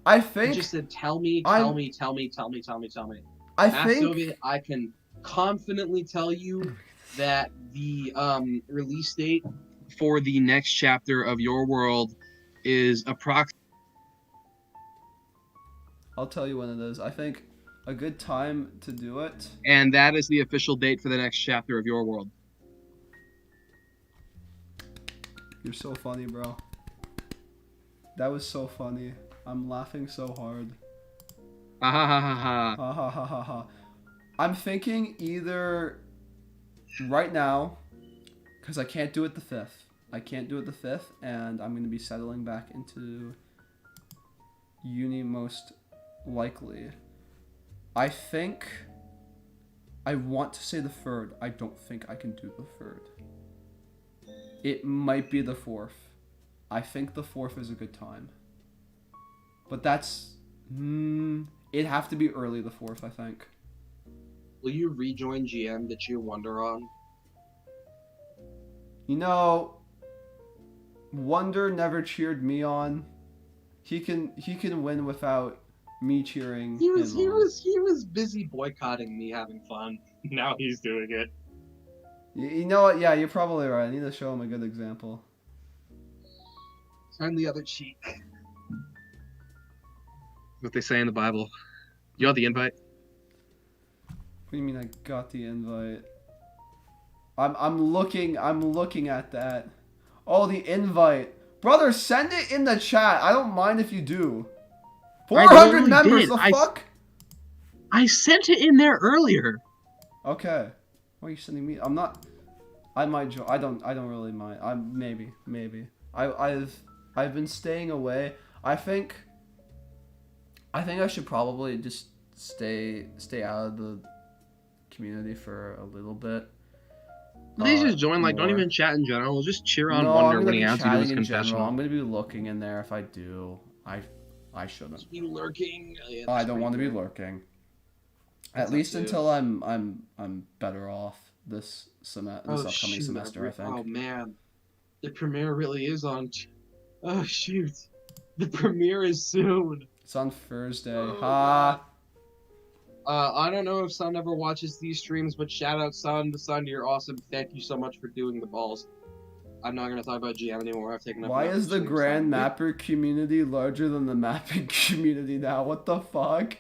A: I think.
C: I just said, tell me.
A: I think.
C: Soviet, I can confidently tell you that the release date
B: for the next chapter of your world is approximately.
A: I'll tell you when it is. I think a good time to do it.
B: And that is the official date for the next chapter of your world.
A: You're so funny, bro. That was so funny. I'm laughing so hard.
B: Ha ha ha ha ha.
A: Ha ha ha ha ha. I'm thinking either right now, because I can't do it the 5th. I can't do it the 5th, and I'm going to be settling back into uni most likely. I think I want to say the 3rd. I don't think I can do the 3rd. It might be the 4th. I think the 4th is a good time. But that's... it'd have to be early the 4th, I think.
C: Will you rejoin GM that you wonder on?
A: You know, Wonder never cheered me on. He can win without me cheering
C: He
A: him
C: was busy boycotting me having fun. Now he's doing it.
A: You know what? Yeah, you're probably right. I need to show him a good example.
C: Turn the other cheek.
B: What they say in the Bible. You got the invite?
A: What do you mean I got the invite? I'm looking at that. Oh, the invite. Brother, send it in the chat. I don't mind if you do. 400 members, the fuck?
B: I sent it in there earlier.
A: Okay. Why are you sending me? I'm not. I might join. I don't really mind. Maybe. I've been staying away. I think I should probably just stay out of the community for a little bit.
B: Please just join. Like, don't even chat in general. Just cheer on Wonder when he adds you to his confessional.
A: I'm gonna be looking in there. If I do, I shouldn't.
C: Be lurking.
A: I don't want to be lurking. At least until I'm better off this upcoming semester, I think.
C: Oh man, the premiere really is on. Oh shoot, the premiere is soon.
A: It's on Thursday.
C: Oh, I don't know if Sun ever watches these streams, but shout out Sun. Sun, you're awesome. Thank you so much for doing the balls. I'm not gonna talk about GM anymore. I've taken up.
A: Why is the Grand Mapper community larger than the mapping community now? What the fuck?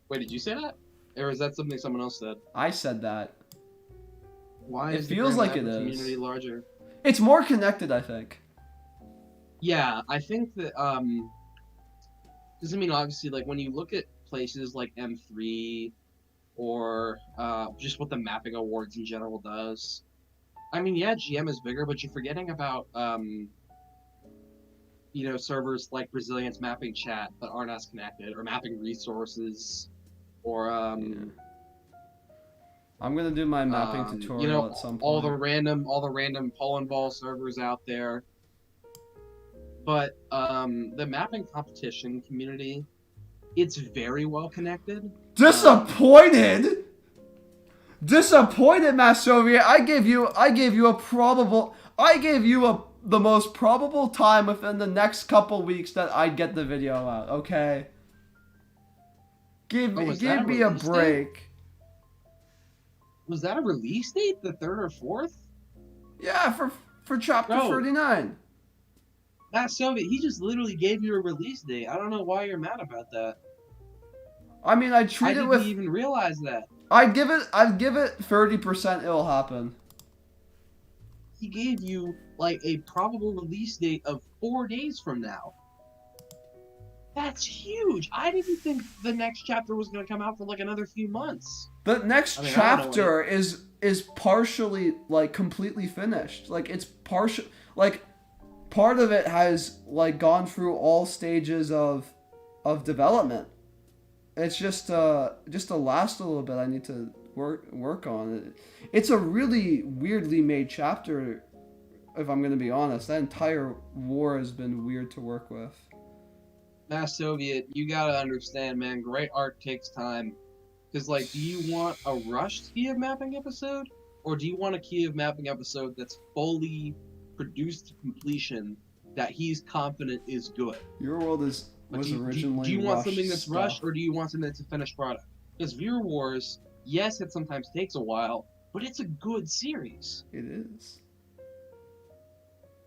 C: Wait, did you say that? Or is that something someone else said?
A: I said that.
C: Why
A: it
C: is
A: feels
C: the
A: like
C: Grand
A: it
C: Mapper
A: is.
C: community larger?
A: It's more connected, I think.
C: Yeah, I think that because I mean, obviously, like when you look at places like M3 or just what the mapping awards in general does. I mean, yeah, GM is bigger, but you're forgetting about servers like Brazilian's mapping chat that aren't as connected, or mapping resources, or
A: I'm gonna do my mapping tutorial at some point.
C: all the random Poland ball servers out there. But the mapping competition community, it's very well connected.
A: Disappointed, Mass Soviet. I gave you the most probable time within the next couple weeks that I'd get the video out. Okay. Give me a break.
C: Date? Was that a release date? The 3rd or 4th?
A: Yeah, for chapter 39.
C: That Soviet, he just literally gave you a release date. I don't know why you're mad about that.
A: I mean, I didn't
C: even realize that.
A: I'd give it 30% it'll happen.
C: He gave you like a probable release date of 4 days from now. That's huge. I didn't think the next chapter was going to come out for like another few months.
A: The next chapter is partially like completely finished. Like it's partial. Like part of it has like gone through all stages of development. It's just the last little bit I need to work on it. It's a really weirdly made chapter, if I'm going to be honest. That entire war has been weird to work with.
C: Mass Soviet, you gotta understand, man. Great art takes time. Because, like, do you want a rushed Kyiv mapping episode, or do you want a Kyiv mapping episode that's fully produced to completion that he's confident is good?
A: Your World was originally.
C: Do you want something that's rushed, or do you want something that's a finished product? Because Viewer Wars, yes, it sometimes takes a while, but it's a good series.
A: It is.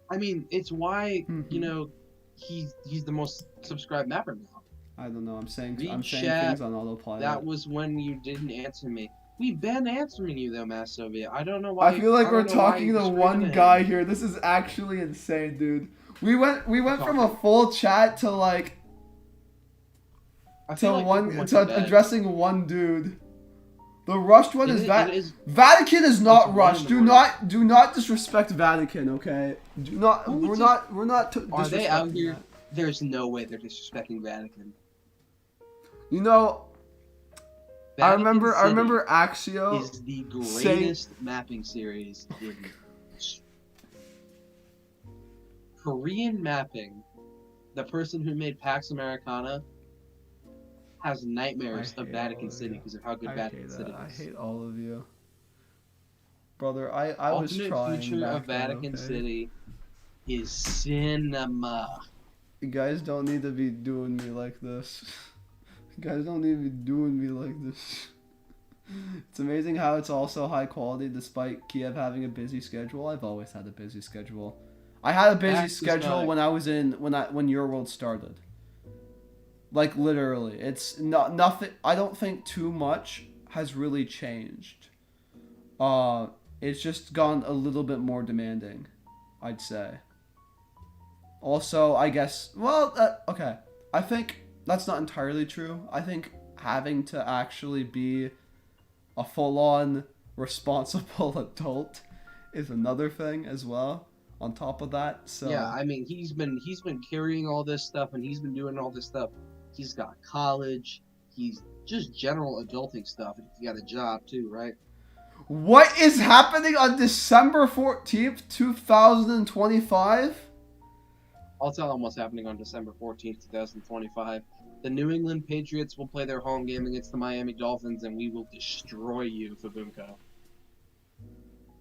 C: I mean, it's why
A: Mhm.
C: he's the most subscribed mapper now.
A: I don't know.
C: Read
A: I'm saying things
C: chat.
A: on
C: That
A: autopilot.
C: was when you didn't answer me. We've been answering you though, Mass Soviet. I don't know
A: I
C: why.
A: feel like
C: I
A: we're
C: don't know why
A: talking
C: you're
A: to
C: screaming
A: one
C: at
A: guy
C: him.
A: here. This is actually insane, dude. We
C: We're
A: went from a
C: talking.
A: full chat to like
C: I feel like people went to bed.
A: addressing one dude. The rushed one is
C: It is.
A: Vatican is
C: It's
A: not
C: 1 in
A: rushed.
C: the morning.
A: Do not disrespect Vatican, okay? Do not.
C: Who just
A: We're not
C: are they out
A: disrespecting
C: here?
A: that.
C: There's no way they're disrespecting Vatican.
A: You know,
C: Vatican
A: I
C: City
A: remember Axio
C: is the
A: saying
C: greatest mapping series in Korean mapping. The person who made Pax Americana has nightmares of Vatican City because of how good Vatican City
A: I
C: is.
A: hate all of you. Brother, I was
C: Alternate
A: trying
C: future of
A: back then,
C: Vatican
A: okay?
C: City is cinema.
A: You guys don't need to be doing me like this. You guys don't need to be doing me like this. It's amazing how it's also high quality despite Kiev having a busy schedule. I've always had a busy schedule. I had a busy
C: Facts is
A: schedule
C: fact.
A: when I was in when Your World started. Like literally, it's not nothing. I don't think too much has really changed. Uh, it's just gone a little bit more demanding, I'd say. Also, I guess, well, okay. I think that's not entirely true. I think having to actually be a full-on responsible adult is another thing as well. On top of that,
C: Yeah,
A: so
C: I mean he's been carrying all this stuff and he's been doing all this stuff. He's got college. He's just general adulting stuff. And he got a job too, right?
A: what is happening on December 14th, 2025?
C: I'll tell him what's happening on December 14th, 2025. The New England Patriots will play their home game against the Miami Dolphins, and we will destroy you, Fabunko.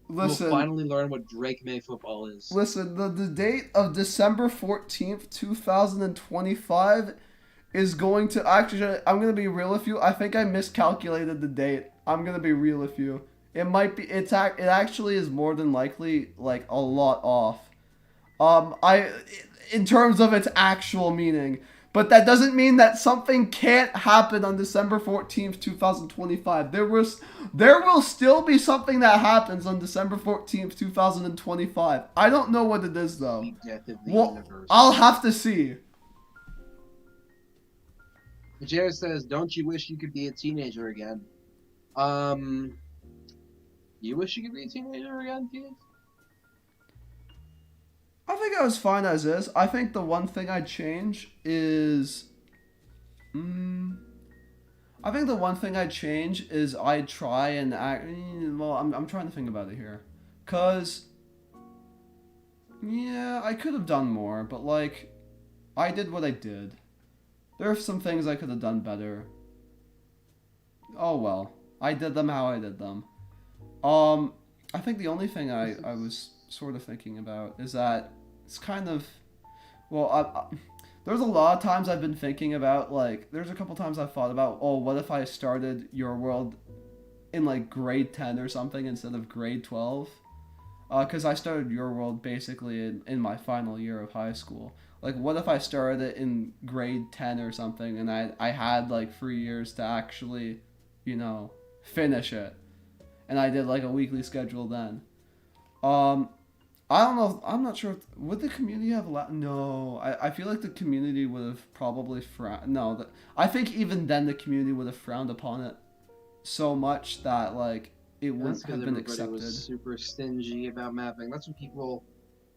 C: We'll
A: Listen,
C: finally learn what Drake May football is.
A: listen. The date of December 14th, 2025 is going to actually. I'm gonna be real with you. I think I miscalculated the date. I'm gonna be real with you. It might be. It actually is more than likely like a lot off. I in terms of its actual meaning. But that doesn't mean that something can't happen on December 14th, 2025. There will still be something that happens on December 14th, 2025. I don't know what it is though.
C: The death of the
A: Well,
C: universe.
A: I'll have to see.
C: Jared says, "Don't you wish you could be a teenager again?" You wish you could be a teenager again, Keith?
A: I think I was fine as is. I think the one thing I'd change is. I think the one thing I'd change is I'd try and act. Well, I'm trying to think about it here. Because. Yeah, I could have done more, but like. I did what I did. There are some things I could have done better. Oh well. I did them how I did them. I think the only thing I was sort of thinking about is that it's kind of. Well, there's a lot of times I've been thinking about, like, there's a couple times I've thought about, oh, what if I started Your World in, like, grade 10 or something instead of grade 12? Because I started Your World basically in my final year of high school. Like, what if I started it in grade 10 or something and I had, like, 3 years to actually, finish it? And I did, like, a weekly schedule then. Um, I don't know. I'm not sure. Would the community have allowed? No, I feel like the community would have probably frowned. No, I think even then the community would have frowned upon it so much that like it
C: That's
A: wouldn't
C: because
A: have been
C: everybody
A: accepted.
C: was super stingy about mapping. That's when people,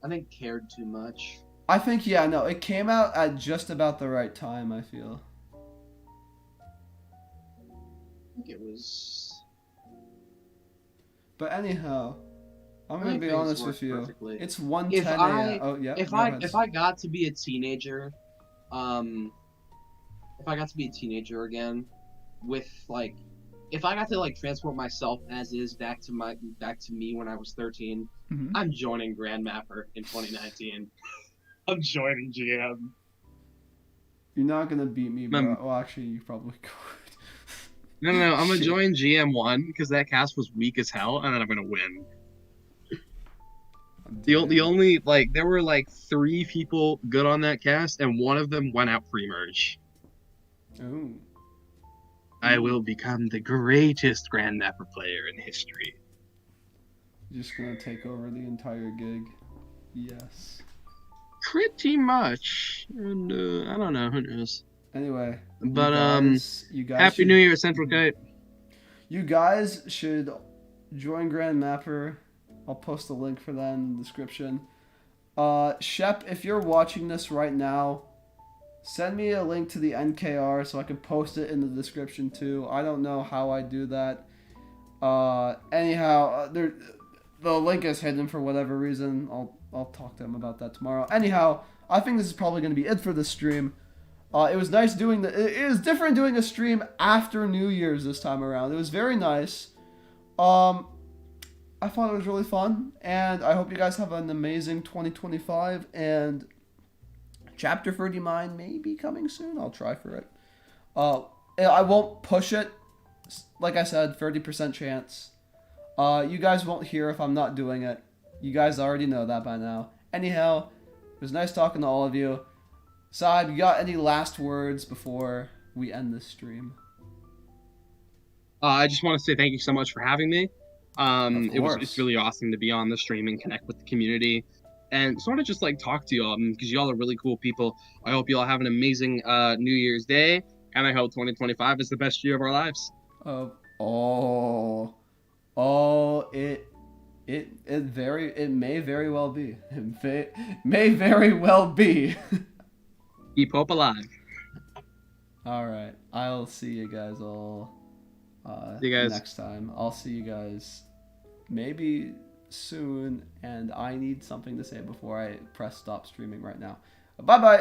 C: I think, cared too much.
A: I think yeah, no, it came out at just about the right time. I feel.
C: I think it was.
A: But anyhow, I'm
C: I
A: gonna
C: think
A: be
C: things
A: honest
C: worked
A: with you.
C: perfectly.
A: It's 1:10
C: If I
A: a.m. Oh yeah.
C: if
A: go
C: I
A: ahead.
C: if I got to be a teenager, if I got to be a teenager again, with like, if I got to like transport myself as is back to me when I was 13,
A: Mhm.
C: I'm joining Grandmapper in 2019. I'm joining GM.
A: You're not gonna beat me, bro.
B: Um,
A: Well, actually, you probably could.
B: No, I'm gonna
A: Shit.
B: join GM1 because that cast was weak as hell, and then I'm gonna win. The only like there were like 3 people good on that cast, and one of them went out pre-merge.
A: Ooh.
B: I will become the greatest Grandmapper player in history.
A: Just gonna take over the entire gig. Yes.
B: Pretty much. And I don't know, who knows.
A: Anyway.
B: But
A: you guys
B: Happy
A: should,
B: New Year, Central Kite.
A: You guys should join Grandmapper. I'll post a link for that in the description. Shep, if you're watching this right now, send me a link to the NKR so I can post it in the description too. I don't know how I do that. Anyhow, the link is hidden for whatever reason. I'll talk to him about that tomorrow. Anyhow, I think this is probably going to be it for this stream. It was nice doing it is different doing a stream after New Year's this time around. It was very nice. I thought it was really fun, and I hope you guys have an amazing 2025, and Chapter 30 mine may be coming soon. I'll try for it. I won't push it. Like I said, 30% chance. You guys won't hear if I'm not doing it. You guys already know that by now. Anyhow, it was nice talking to all of you. Saad, you got any last words before we end this stream?
B: I just want to say thank you so much for having me. It's really awesome to be on the stream and connect with the community and sort of just like talk to y'all because y'all are really cool people. I hope y'all have an amazing New Year's Day, and I hope 2025 is the best year of our lives.
A: It may very well be. It may very well be.
B: Keep hope alive.
A: All right, I'll see you guys all next time. I'll see you guys maybe soon, and I need something to say before I press stop streaming right now. Bye bye.